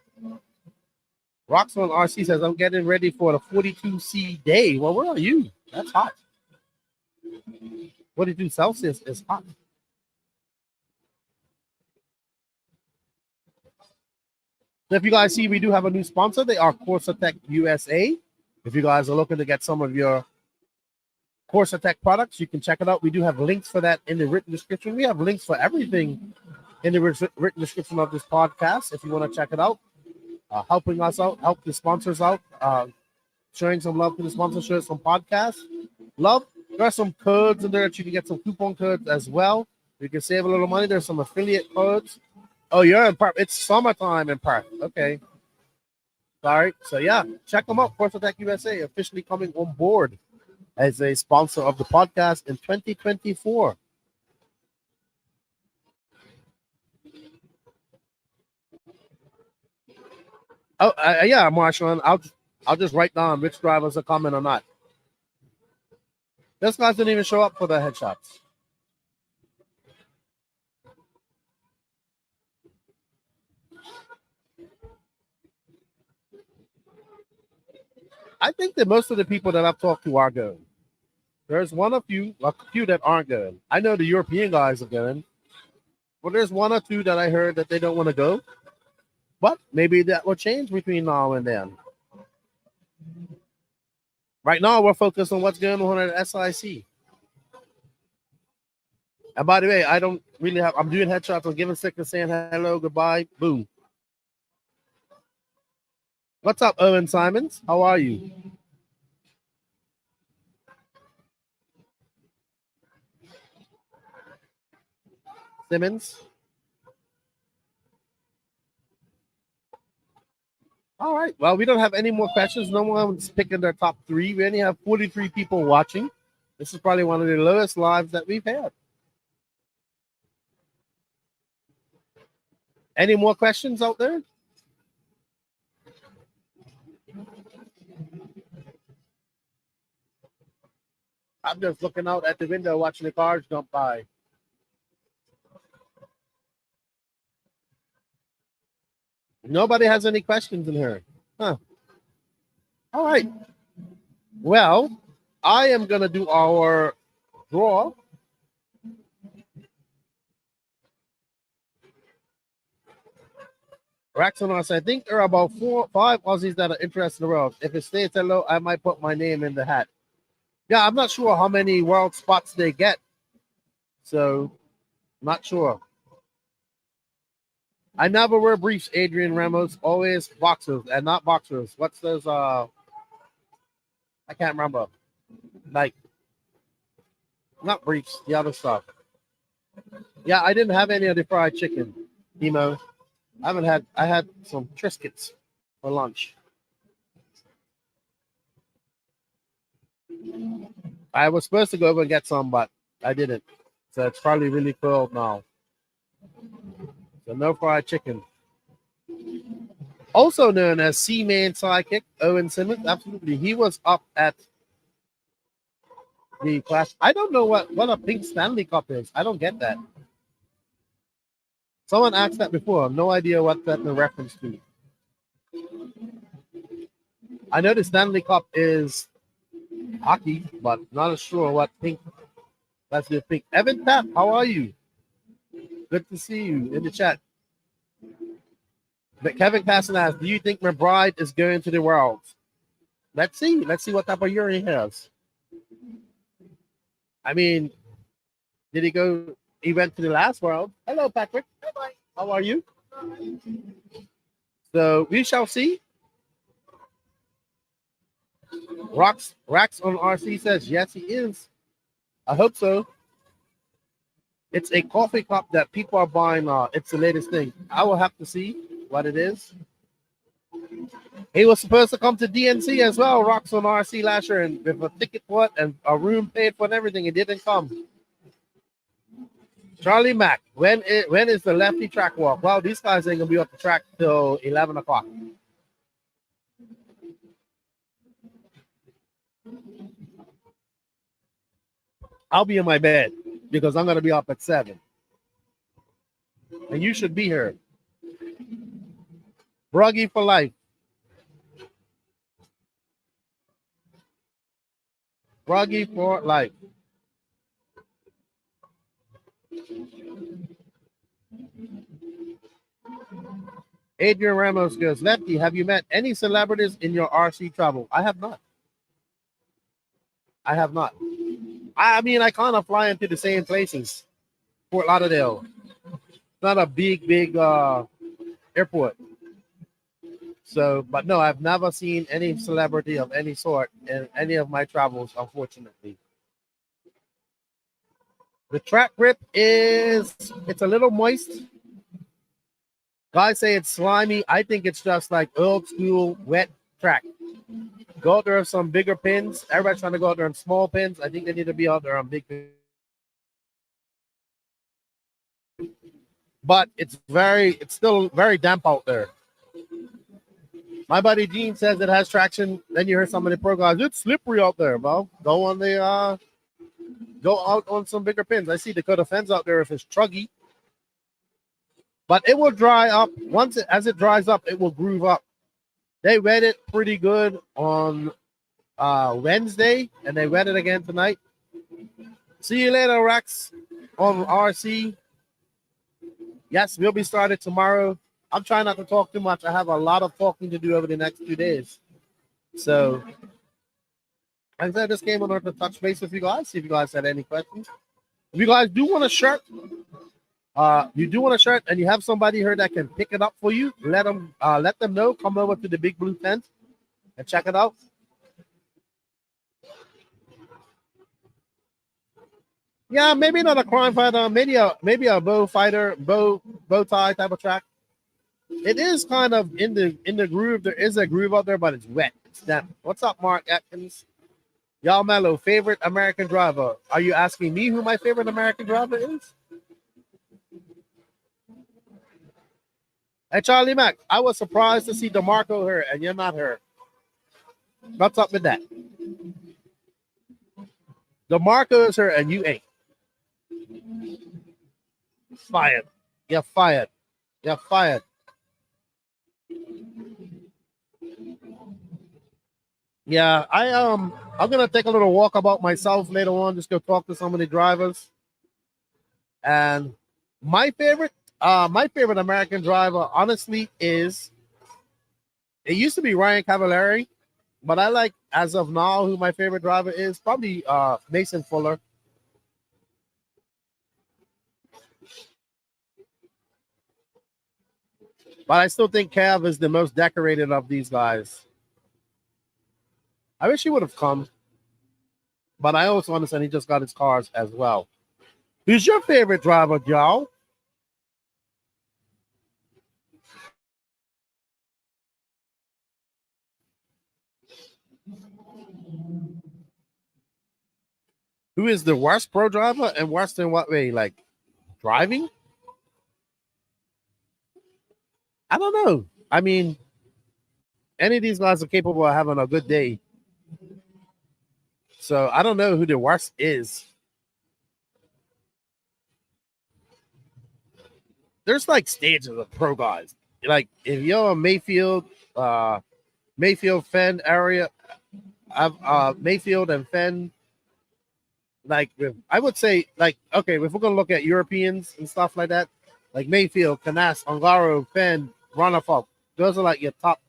Roxman RC says, I'm getting ready for the 42C day. Well, where are you? That's hot. 42 Celsius is hot. So if you guys see, we do have a new sponsor. They are Corsatec USA. If you guys are looking to get some of your Corsatec products, you can check it out. We do have links for that in the written description. We have links for everything in the written description of this podcast if you want to check it out. Helping us out, help the sponsors out, showing some love to the sponsors, showing some podcasts. Love. There are some codes in there that you can get some coupon codes as well. You can save a little money. There's some affiliate codes. Oh, you're in Perth. It's summertime in Perth. Okay. Sorry. So, yeah, check them out. Corsatec USA officially coming on board as a sponsor of the podcast in 2024. Oh, yeah, Marshall. I'll just write down which drivers are coming or not. This guy didn't even show up for the headshots. I think that most of the people that I've talked to are going. There's a few that aren't going. I know the European guys are going, but there's one or two that I heard that they don't want to go. But maybe that will change between now and then. Right now, we're focused on what's going on at SIC. And by the way, I don't really have. I'm doing headshots. I'm giving seconds, saying hello, goodbye, boom. What's up, Owen Simons? How are you? Simmons. All right. Well, we don't have any more questions. No one's picking their top 3. We only have 43 people watching. This is probably one of the lowest lives that we've had. Any more questions out there? I'm just looking out at the window watching the cars jump by. Nobody has any questions in here. Huh. All right. Well, I am going to do our draw. Raxonos, I think there are about 4 or 5 Aussies that are interested in the world. If it stays hello, I might put my name in the hat. Yeah, I'm not sure how many world spots they get. So, not sure. I never wear briefs, Adrian Ramos. Always boxers and not boxers. What's those? I can't remember. Like, not briefs, the other stuff. Yeah, I didn't have any of the fried chicken, Emo. I had some Triscuits for lunch. I was supposed to go over and get some, but I didn't. So it's probably really cold now. So no fried chicken. Also known as C-Man sidekick, Owen Simmons. Absolutely. He was up at the class. I don't know what a pink Stanley Cup is. I don't get that. Someone asked that before. No idea what that's in reference to. I know the Stanley Cup is hockey, but not sure what pink. That's the pink. Evan Tapp, how are you? Good to see you in the chat. But Kevin Casson asked, do you think McBride is going to the world? Let's see. Let's see what type of year he has. I mean, did he go? He went to the last world. Hello, Patrick. Bye-bye. How are you? So we shall see. Rax on RC says, yes, he is. I hope so. It's a coffee cup that people are buying. It's the latest thing. I will have to see what it is. He was supposed to come to DNC as well, Rax on RC last year, and with a ticket for it and a room paid for and everything. It didn't come. Charlie Mack, when is the lefty track walk? Well, these guys ain't gonna be off the track till 11 o'clock. I'll be in my bed because I'm gonna be up at 7. And you should be here. Bruggy for life. Bruggy for life. Adrian Ramos goes, Lefty, have you met any celebrities in your RC travel? I have not. I have not. I mean, I kind of fly into the same places. Fort Lauderdale. Not a big airport. So, but no, I've never seen any celebrity of any sort in any of my travels, unfortunately. The track grip it's a little moist. Guys say it's slimy. I think it's just like old school wet track. Go out there with some bigger pins. Everybody's trying to go out there on small pins. I think they need to be out there on big pins. But it's still very damp out there. My buddy Gene says it has traction. Then you hear some of the pro guys, it's slippery out there, bro. Go out on some bigger pins. I see Dakota Fence out there if it's truggy. But it will dry up. As it dries up, it will groove up. They wet it pretty good on Wednesday, and they wet it again tonight. See you later, Rex, on RC. Yes, we'll be started tomorrow. I'm trying not to talk too much. I have a lot of talking to do over the next 2 days. So, I said this came on to touch base with you guys, see if you guys had any questions. If you guys do want a shirt, and you have somebody here that can pick it up for you, let them know. Come over to the Big Blue Tent and check it out. Yeah, maybe not a crime fighter, maybe a bow fighter, bow tie type of track. It is kind of in the groove. There is a groove out there, but it's wet. It's damp. What's up, Mark Atkins? Y'all Mellow, favorite American driver. Are you asking me who my favorite American driver is? Hey, Charlie Mack, I was surprised to see DeMarco here, and you're not here. What's up with that? DeMarco is here, and you ain't. Fired. You're fired. You're fired. Yeah, I'm gonna take a little walk about myself later on, just go talk to some of the drivers. And my favorite American driver, honestly, it used to be Ryan Cavallari, but I like, as of now, who my favorite driver is, probably Mason Fuller. But I still think Cav is the most decorated of these guys. I wish he would have come. But I also understand he just got his cars as well. Who's your favorite driver, Joe? Who is the worst pro driver, and worst in what way? Like driving? I don't know. I mean, any of these guys are capable of having a good day. So I don't know who the worst is. There's like stages of pro guys. Like if you're a Mayfield Fenn area, Mayfield and Fenn. Like I would say, like, okay, if we're gonna look at Europeans and stuff like that, like Mayfield, Canas, Ongaro, Fenn, Ronafop, those are like your top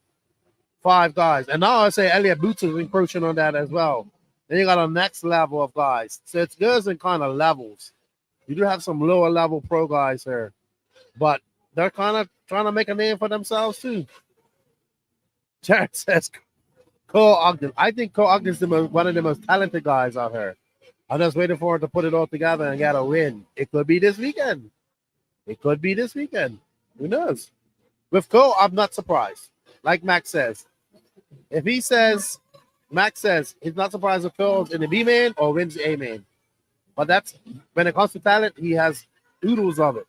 5 guys. And now I say Elliot Boots is encroaching on that as well. Then you got a next level of guys. So it goes in kind of levels. You do have some lower level pro guys here, but they're kind of trying to make a name for themselves too. Jared says Cole Ogden. I think Cole Ogden is one of the most talented guys out here. I'm just waiting for him to put it all together and get a win. It could be this weekend. Who knows? With Cole, I'm not surprised. Like Max says. Max says he's not surprised if Cole's in the B main or wins the A main. But that's, when it comes to talent, he has oodles of it.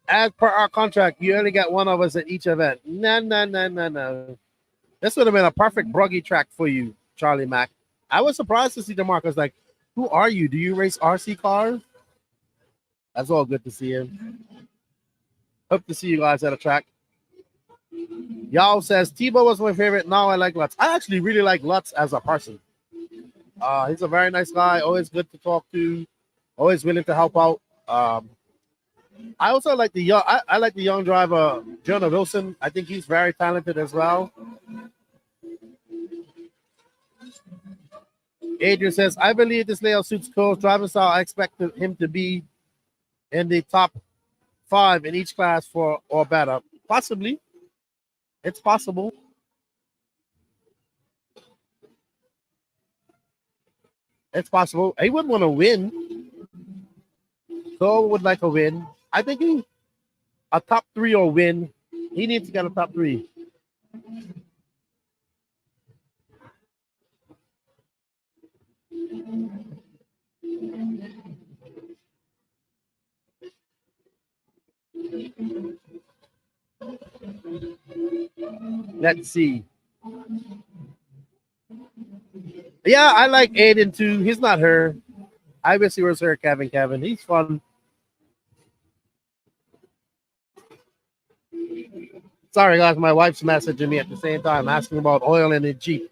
As per our contract, you only get one of us at each event. No. This would have been a perfect bruggy track for you, Charlie Mack. I was surprised to see DeMarcus like, who are you? Do you race RC cars? That's all good to see him. Hope to see you guys at a track. Y'all says Tebow was my favorite. Now I like Lutz. I actually really like Lutz as a person. He's a very nice guy. Always good to talk to. Always willing to help out. I also like the young. I like the young driver Jonah Wilson. I think he's very talented as well. Adrian says, I believe this layout suits Cole's driving style. I expect him to be in the top 5 in each class or better. Possibly. It's possible. It's possible. He would want to win. Cole would like a win. I think a top 3 or win. He needs to get a top 3. Let's see. Yeah, I like Aiden too. He's not her. I wish he was her, Kevin. He's fun. Sorry, guys. My wife's messaging me at the same time, asking about oil in the Jeep.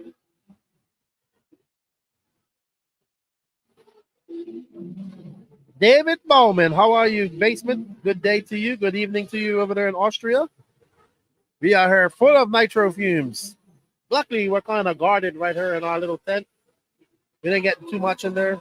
David Bowman, how are you, basement? Good day to you. Good evening to you over there in Austria. We are here full of nitro fumes. Luckily, we're kind of guarded right here in our little tent. We didn't get too much in there.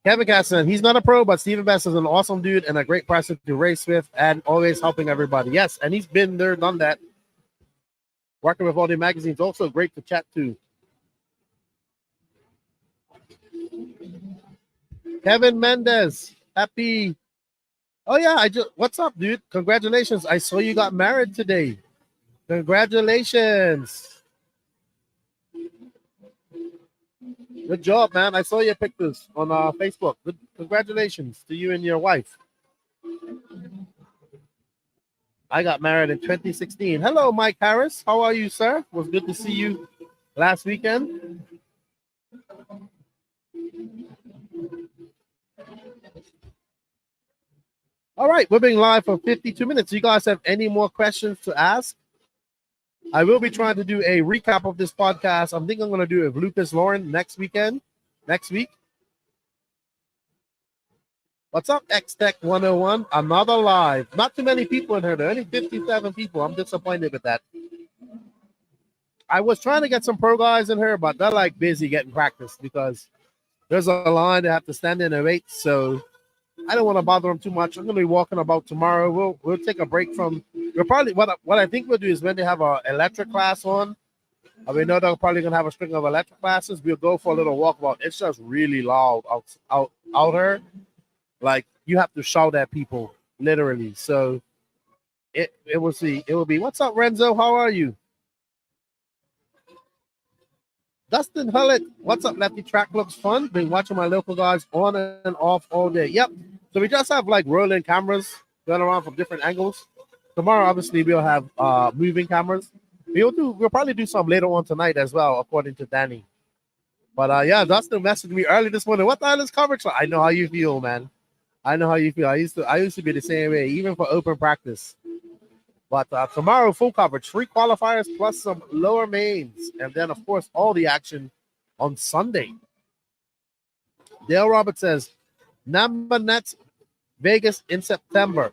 Kevin Casson, he's not a pro, but Stephen Best is an awesome dude and a great person to race with and always helping everybody. Yes, and he's been there, done that. Working with all the magazines, also great to chat to. Kevin Mendez, happy. Oh yeah, what's up, dude? Congratulations. I saw you got married today. Congratulations. Good job, man. I saw your pictures on Facebook. Good, congratulations to you and your wife. I got married in 2016. Hello, Mike Harris. How are you, sir? It was good to see you last weekend. All right, we're being live for 52 minutes. You guys have any more questions to ask? I will be trying to do a recap of this podcast. I think I'm going to do it with Lucas Lauren next week. What's up, X-Tech 101? Another live. Not too many people in here. There are only 57 people. I'm disappointed with that. I was trying to get some pro guys in here, but they're like busy getting practice because there's a line they have to stand in and wait. So I don't want to bother them too much. I'm going to be walking about tomorrow. We'll take a break from. We'll probably what I think we'll do is when they have an electric class on, we know they're probably going to have a string of electric classes. We'll go for a little walkabout. It's just really loud out here. Like you have to shout at people literally. So it will see. It will be. What's up, Renzo? How are you? Dustin Hullett, what's up, Lefty? Track looks fun. Been watching my local guys on and off all day. Yep. So we just have like rolling cameras going around from different angles. Tomorrow, obviously, we'll have moving cameras. We'll probably do some later on tonight as well, according to Danny. But yeah, Dustin messaged me early this morning. What the hell is coverage? I know how you feel, man. I know how you feel. I used to be the same way, even for open practice. But tomorrow, full coverage, 3 qualifiers plus some lower mains. And then, of course, all the action on Sunday. Dale Roberts says, Namba Nets, Vegas in September.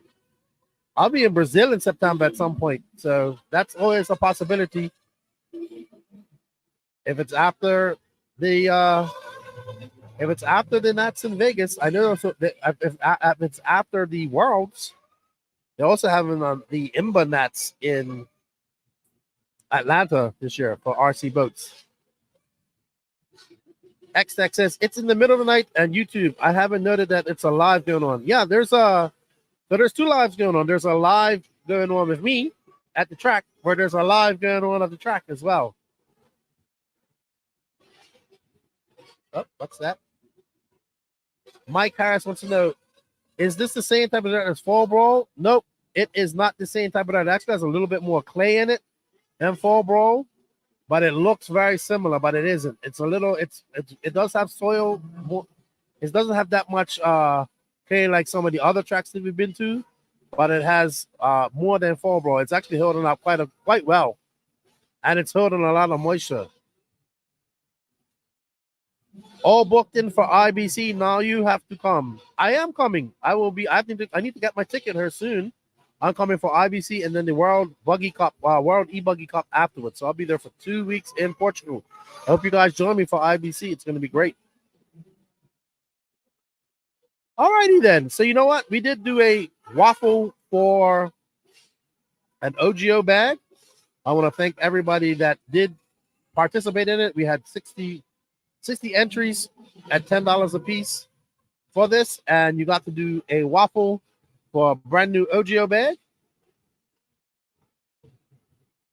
I'll be in Brazil in September at some point. So that's always a possibility. If it's after the Nats in Vegas, I know if it's after the Worlds, they're also having the IMBA Nats in Atlanta this year for RC boats. X-Tech says it's in the middle of the night and YouTube. I haven't noted that it's a live going on. Yeah, there's 2 lives going on. There's a live going on with me at the track, where there's a live going on at the track as well. Oh, what's that? Mike Harris wants to know, is this the same type of dirt as Fall Brawl? Nope, it is not the same type of dirt. It actually has a little bit more clay in it than Fall Brawl, but it looks very similar, but it isn't. It's a little, it does have soil. It doesn't have that much clay like some of the other tracks that we've been to, but it has more than Fall Brawl. It's actually holding up quite well, and it's holding a lot of moisture. All booked in for IBC. Now you have to come. I am coming. I will be. I need to get my ticket here soon. I'm coming for IBC and then the World Buggy Cup, World E-Buggy Cup afterwards. So I'll be there for 2 weeks in Portugal. I hope you guys join me for IBC. It's going to be great. Alrighty then. So you know what? We did do a waffle for an OGO bag. I want to thank everybody that did participate in it. We had 60 entries at $10 a piece for this, and you got to do a waffle for a brand new OGO bag.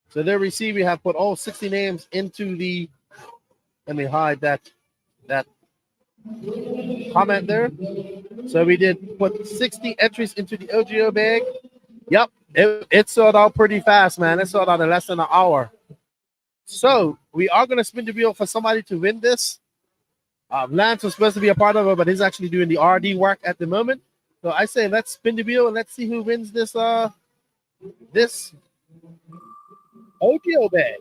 So there we see we have put all 60 names into the Let me hide that comment there. So we did put 60 entries into the OGO bag. Yep, it sold out pretty fast, man. It sold out in less than an hour. So we are going to spin the wheel for somebody to win this. Lance was supposed to be a part of it, but he's actually doing the RD work at the moment. So I say let's spin the wheel and let's see who wins this this OGO bag.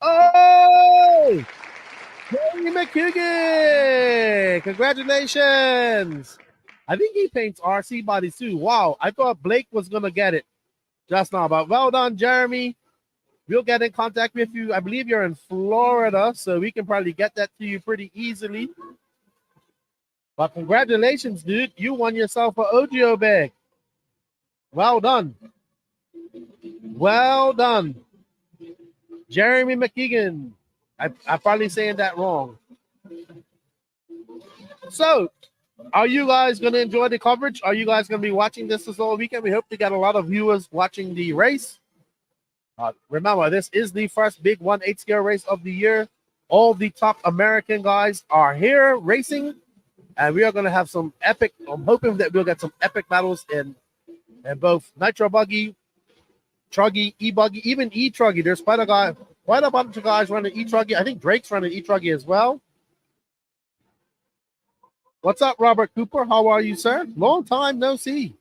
Oh! Jeremy McKeegan! Congratulations! I think he paints RC bodies too. Wow, I thought Blake was going to get it just now, but well done, Jeremy. We'll get in contact with you. I believe you're in Florida, so we can probably get that to you pretty easily. But congratulations, dude. You won yourself an OGO bag. Well done. Well done. Jeremy McKeegan. I'm probably saying that wrong. So, are you guys going to enjoy the coverage? Are you guys going to be watching this whole weekend? We hope to get a lot of viewers watching the race. Remember, this is the first big 1/8 scale race of the year. All the top American guys are here racing, and we are going to have some epic. I'm hoping that we'll get some epic battles in both Nitro Buggy, Truggy, E-Buggy, even E-Truggy. There's quite a bunch of guys running E-Truggy. I think Drake's running E-Truggy as well. What's up, Robert Cooper? How are you, sir? Long time no see.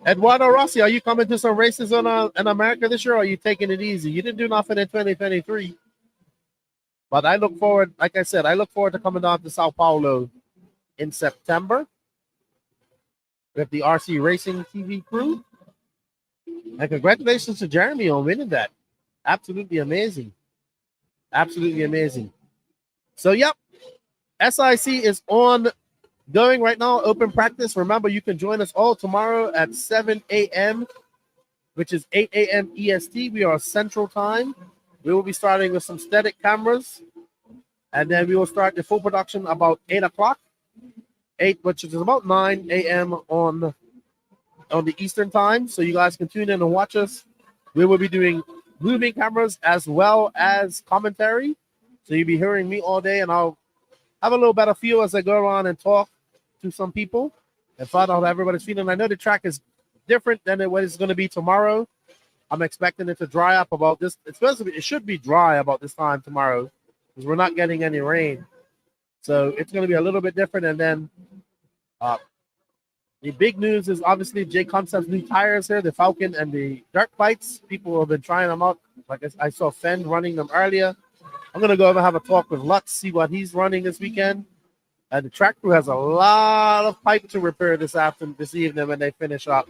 Eduardo Rossi, are you coming to some races in America this year, or are you taking it easy? You didn't do nothing in 2023. But I look forward, like I said, I look forward to coming down to Sao Paulo in September with the RC Racing TV crew. And congratulations to Jeremy on winning that. Absolutely amazing. Absolutely amazing. So, yep, SIC is on going right now, open practice. Remember, you can join us all tomorrow at 7 a.m., which is 8 a.m. EST. We are Central Time. We will be starting with some static cameras, and then we will start the full production about 8 o'clock, which is about 9 a.m. on the Eastern Time. So you guys can tune in and watch us. We will be doing moving cameras as well as commentary. So you'll be hearing me all day, and I'll have a little better feel as I go around and talk to some people and find out how everybody's feeling. I know the track is different than what it's going to be tomorrow. I'm expecting it to dry up about this. It should be dry about this time tomorrow because we're not getting any rain. So it's going to be a little bit different. And then the big news is obviously J Concept's new tires here, the Falcon and the Dirt Bikes. People have been trying them out. Like I saw Fenn running them earlier. I'm going to go over and have a talk with Lutz, see what he's running this weekend. And the track crew has a lot of pipe to repair this evening when they finish up.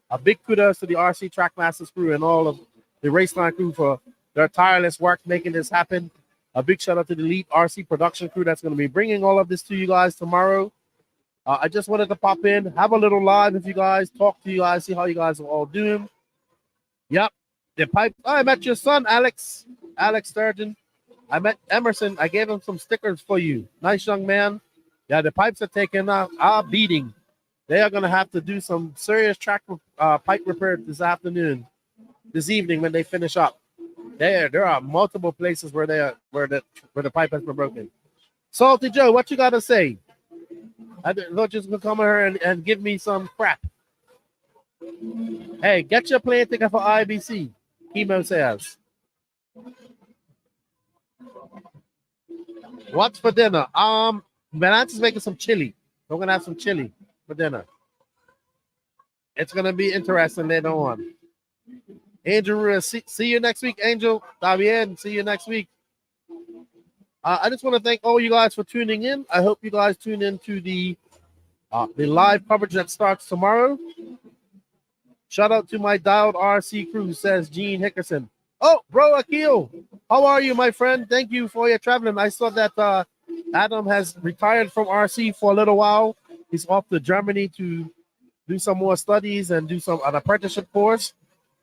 A big kudos to the RC Trackmasters crew and all of the Raceline crew for their tireless work making this happen. A big shout out to the Elite RC production crew that's going to be bringing all of this to you guys tomorrow. I just wanted to pop in, have a little live with you guys, talk to you guys, see how you guys are all doing. Yep, the pipe. Oh, I met your son, Alex Sturgeon. I met Emerson. I gave him some stickers for you. Nice young man. Yeah, the pipes are taking our beating. They are going to have to do some serious track pipe repair this evening when they finish up. There are multiple places where the pipe has been broken. Salty Joe, what you got to say? I thought you was going to come here and give me some crap. Hey, get your plane ticket for IBC, Chemo says. What's for dinner? Venance's making some chili. We're gonna have some chili for dinner. It's gonna be interesting later on. Angel, see you next week, Angel. Está bien. See you next week. I just want to thank all you guys for tuning in. I hope you guys tune in to the live coverage that starts tomorrow. Shout out to my dialed RC crew, says Gene Hickerson. Oh, bro, Akil, how are you, my friend? Thank you for your traveling. I saw that Adam has retired from RC for a little while. He's off to Germany to do some more studies and do an apprenticeship course.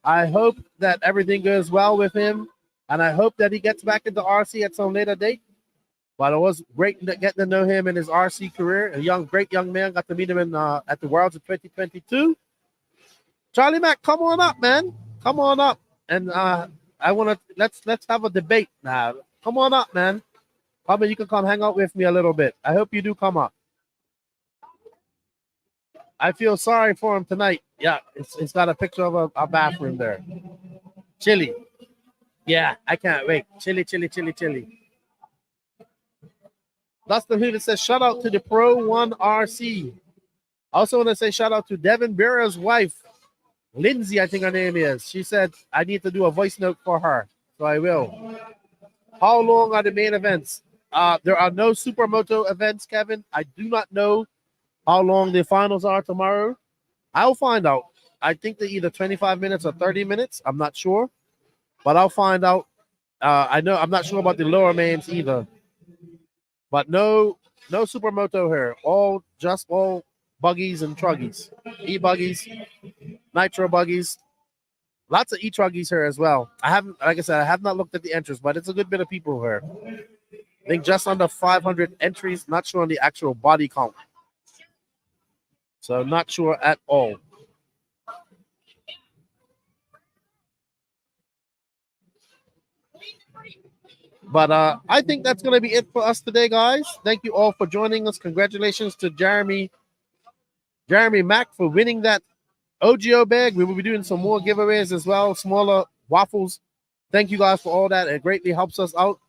I hope that everything goes well with him, and I hope that he gets back into RC at some later date. But it was great getting to know him in his RC career. Great young man. Got to meet him at the Worlds of 2022. Charlie Mack, come on up, man. Come on up. And I want to let's have a debate now. Come on up, man. Probably you can come hang out with me a little bit. I hope you do come up. I feel sorry for him tonight. Yeah, it's got a picture of a bathroom there. Chilly. Yeah, I can't wait. Chilly. Dustin Hoover says, shout out to the Pro 1 RC. I also want to say shout out to Devin Bearer's wife, Lindsay, I think her name is. She said, I need to do a voice note for her. So I will. How long are the main events? There are no Supermoto events, Kevin. I do not know how long the finals are tomorrow. I'll find out. I think they're either 25 minutes or 30 minutes. I'm not sure. But I'll find out. I'm not sure about the lower mains either. But no Supermoto here. All buggies and truggies. E-buggies, nitro buggies. Lots of e-truggies here as well. I have not looked at the entries, but it's a good bit of people here. I think just under 500 entries. Not sure on the actual body count. So not sure at all. But I think that's going to be it for us today, guys. Thank you all for joining us. Congratulations to Jeremy Mack for winning that OGO bag. We will be doing some more giveaways as well, smaller waffles. Thank you guys for all that. It greatly helps us out.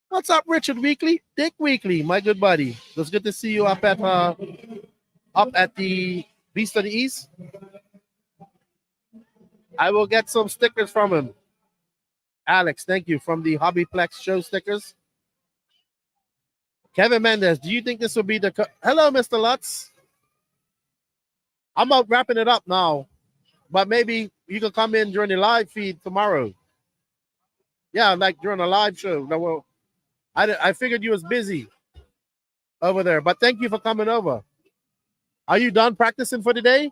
What's up, Richard Weekly? Dick Weekly, my good buddy. It's good to see you up at the Beast of the East. I will get some stickers from him. Alex, thank you, from the Hobbyplex show stickers. Kevin Mendez, do you think this will be the... Hello, Mr. Lutz. I'm out wrapping it up now, but maybe you can come in during the live feed tomorrow. Yeah, like during a live show. No, well, I figured you was busy over there, but thank you for coming over. Are you done practicing for the day?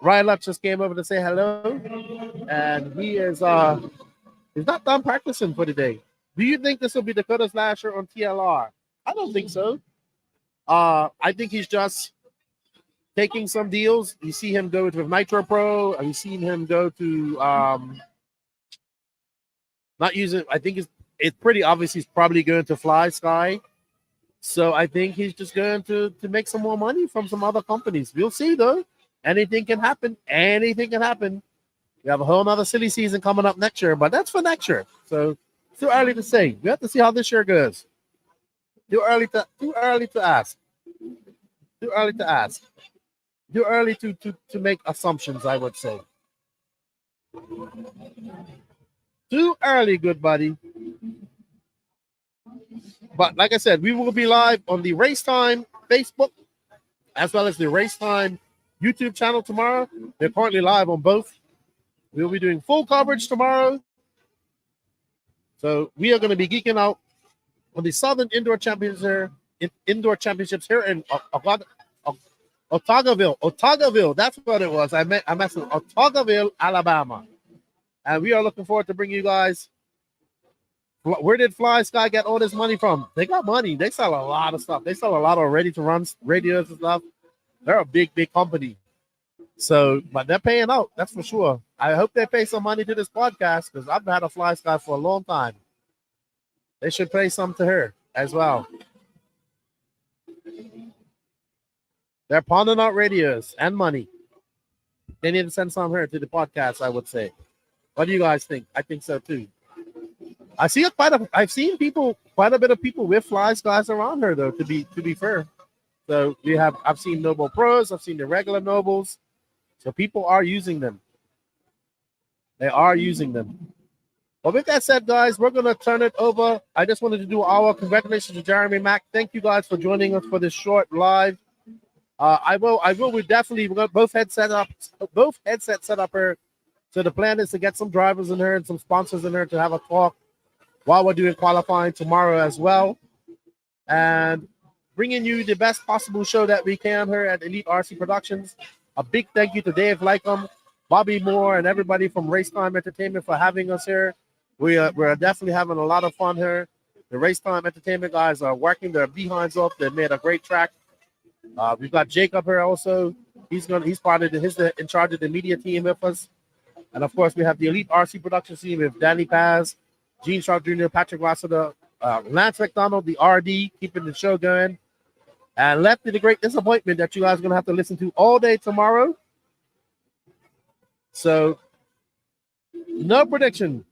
Ryan Lutz just came over to say hello, and he is he's not done practicing for the day. Do you think this will be Dakota Slasher on TLR? I don't think so. I think he's just taking some deals. You see him go with Nitro Pro, and you've seen him go to not using. I think it's pretty obvious he's probably going to Fly Sky. So I think he's just going to make some more money from some other companies. We'll see though. Anything can happen. Anything can happen. We have a whole nother silly season coming up next year, but that's for next year. So it's too early to say. We have to see how this year goes. Too early to ask. Too early to make assumptions, I would say. Too early, good buddy. But like I said, we will be live on the Race Time Facebook as well as the Race Time YouTube channel tomorrow. They're currently live on both. We'll be doing full coverage tomorrow. So we are going to be geeking out on the Southern Indoor Championships here in Autaugaville. Autaugaville, that's what it was. I messed with Autaugaville, Alabama. And we are looking forward to bringing you guys. Where did Fly Sky get all this money from? They got money. They sell a lot of stuff. They sell a lot of ready-to-run radios and stuff. They're a big company. So, but they're paying out. That's for sure. I hope they pay some money to this podcast because I've had a Fly Sky for a long time. They should pay some to her as well. They're pawning out radios and money. They need to send some here to the podcast, I would say. What do you guys think? I think so too. I've seen quite a bit of people with Fly Skies around her though, to be fair. So I've seen Noble Pros, I've seen the regular Nobles. So people are using them. They are using them. Well, with that said, guys, we're going to turn it over. I just wanted to do our congratulations to Jeremy Mack. Thank you guys for joining us for this short live. We got both headsets set up here. So the plan is to get some drivers in here and some sponsors in here to have a talk while we're doing qualifying tomorrow as well. And bringing you the best possible show that we can here at Elite RC Productions. A big thank you to Dave Lycom Bobby Moore, and everybody from Racetime Entertainment for having us here. We're definitely having a lot of fun here. The Racetime Entertainment guys are working their behinds off. They made a great track. We've got Jacob here also. He's part of he's in charge of the media team with us. And of course, we have the Elite RC production team with Danny Paz, Gene Sharp Jr., Patrick Lassiter, Lance McDonald, the RD, keeping the show going. And Lefty, the great disappointment that you guys are going to have to listen to all day tomorrow. So, no prediction.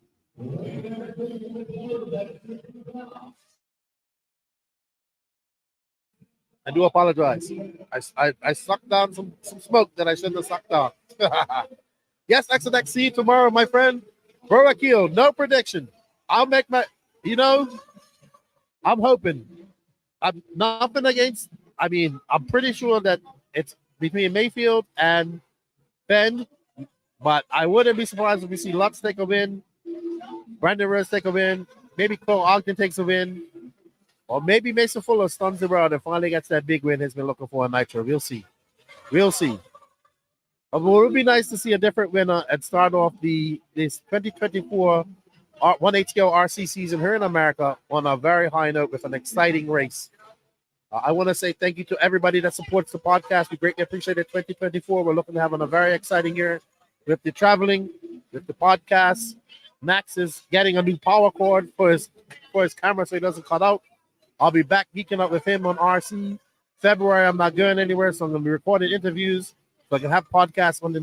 I do apologize. I sucked down some smoke that I shouldn't have sucked down. Yes, XNX, see you tomorrow, my friend. Bro Akil, no prediction. I'll make my, I'm hoping. I'm nothing against, I'm pretty sure that it's between Mayfield and Bend, but I wouldn't be surprised if we see Lutz take a win, Brandon Rose take a win, maybe Cole Ogden takes a win, or maybe Mason Fuller stuns the world and finally gets that big win he's been looking for in Nitro. We'll see. But it would be nice to see a different winner and start off this 2024 1HKO RC season here in America on a very high note with an exciting race. I want to say thank you to everybody that supports the podcast. We greatly appreciate it. 2024, we're looking to have a very exciting year with the traveling, with the podcast. Max is getting a new power cord for his camera so he doesn't cut out. I'll be back geeking out with him on RC. February, I'm not going anywhere, so I'm going to be recording interviews so I can have podcasts on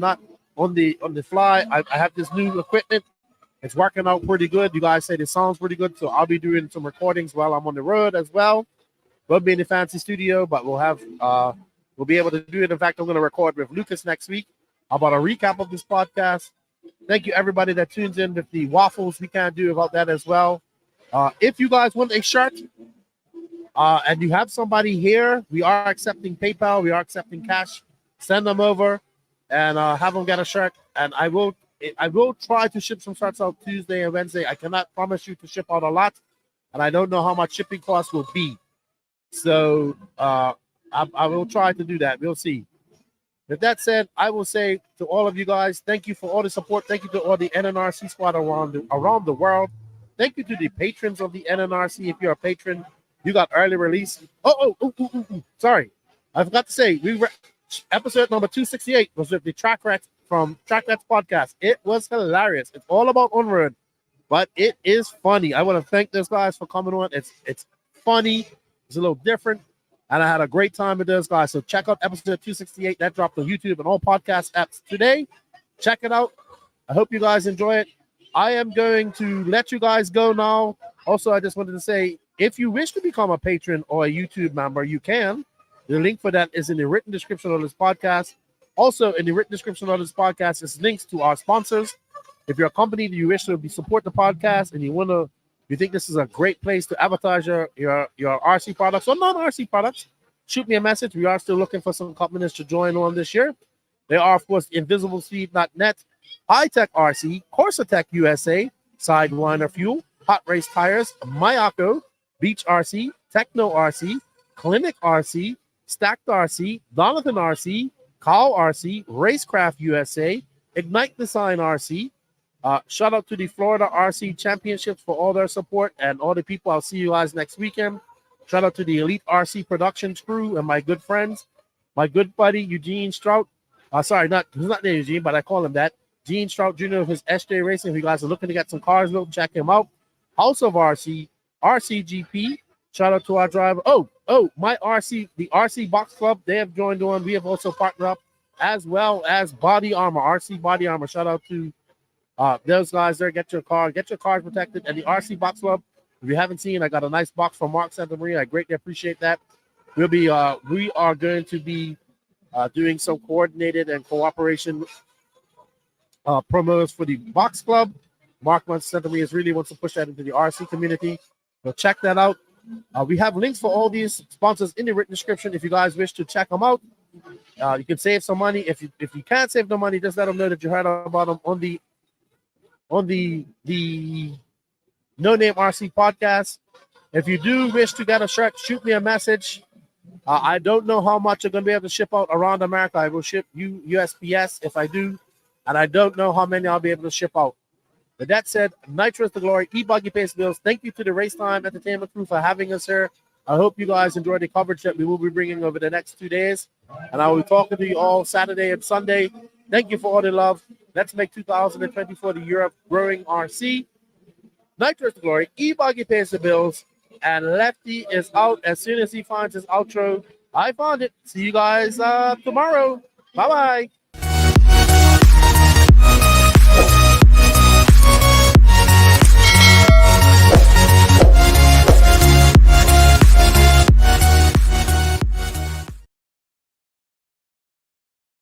the fly. I have this new equipment. It's working out pretty good. You guys say it sounds pretty good, so I'll be doing some recordings while I'm on the road as well. We'll be in the fancy studio, but we'll be able to do it. In fact, I'm going to record with Lucas next week about a recap of this podcast. Thank you, everybody that tunes in with the waffles. We can't do about that as well. If you guys want a shirt and you have somebody here, we are accepting PayPal. We are accepting cash. Send them over and have them get a shirt. And I will try to ship some shirts out Tuesday and Wednesday. I cannot promise you to ship out a lot, and I don't know how much shipping costs will be. So I will try to do that. We'll see. With that said, I will say to all of you guys, thank you for all the support. Thank you to all the NNRC squad around the world. Thank you to the patrons of the NNRC. If you're a patron, you got early release. Sorry. I forgot to say, episode number 268 was with the Track Rats from Track Rats podcast. It was hilarious. It's all about ONROAD, but it is funny. I want to thank those guys for coming on. It's funny. It's a little different. And I had a great time with those guys. So check out episode 268. That dropped on YouTube and all podcast apps today. Check it out. I hope you guys enjoy it. I am going to let you guys go now. Also, I just wanted to say, if you wish to become a patron or a YouTube member, you can. The link for that is in the written description of this podcast. Also, in the written description of this podcast is links to our sponsors. If you're a company that you wish to support the podcast and you think this is a great place to advertise your RC products or non-RC products, shoot me a message. We are still looking for some companies to join on this year. They are, of course, InvisibleSpeed.net, iTech RC, Corsatec USA, Sidewinder Fuel, Hot Race Tires, Mayako, Beach RC, Techno RC, Clinic RC, Stacked RC, Donovan RC, Cow RC, RaceCraft USA, Ignite Design RC. Shout out to the Florida RC Championships for all their support and all the people. I'll see you guys next weekend. Shout out to the Elite RC Productions crew and my good friends, my good buddy Eugene Strout. He's not named Eugene, but I call him that. Gene Strout Jr. of his SJ Racing. If you guys are looking to get some cars built, check him out. House of RC, RCGP. Shout out to our driver. My RC, the RC Box Club, they have joined on. We have also partnered up, as well as Body Armor, RC Body Armor. Shout out to those guys there. Get your cars protected. And the RC Box Club, if you haven't seen, I got a nice box from Mark Santamaria. I greatly appreciate that. We are going to be doing some coordinated and cooperation promos for the Box Club. Mark Santamaria really wants to push that into the RC community. So check that out. We have links for all these sponsors in the written description. If you guys wish to check them out, you can save some money. If you can't save the money, just let them know that you heard about them on the No Name RC podcast. If you do wish to get a shirt, shoot me a message. I don't know how much you're going to be able to ship out around America. I will ship you USPS if I do. and I don't know how many I'll be able to ship out. With that said, Nitro is the glory. E-Buggy pays the bills. Thank you to the Race Time Entertainment crew for having us here. I hope you guys enjoy the coverage that we will be bringing over the next 2 days. And I will be talking to you all Saturday and Sunday. Thank you for all the love. Let's make 2024 the year of growing RC. Nitro is the glory. E-Buggy pays the bills. And Lefty is out as soon as he finds his outro. I found it. See you guys tomorrow. Bye-bye.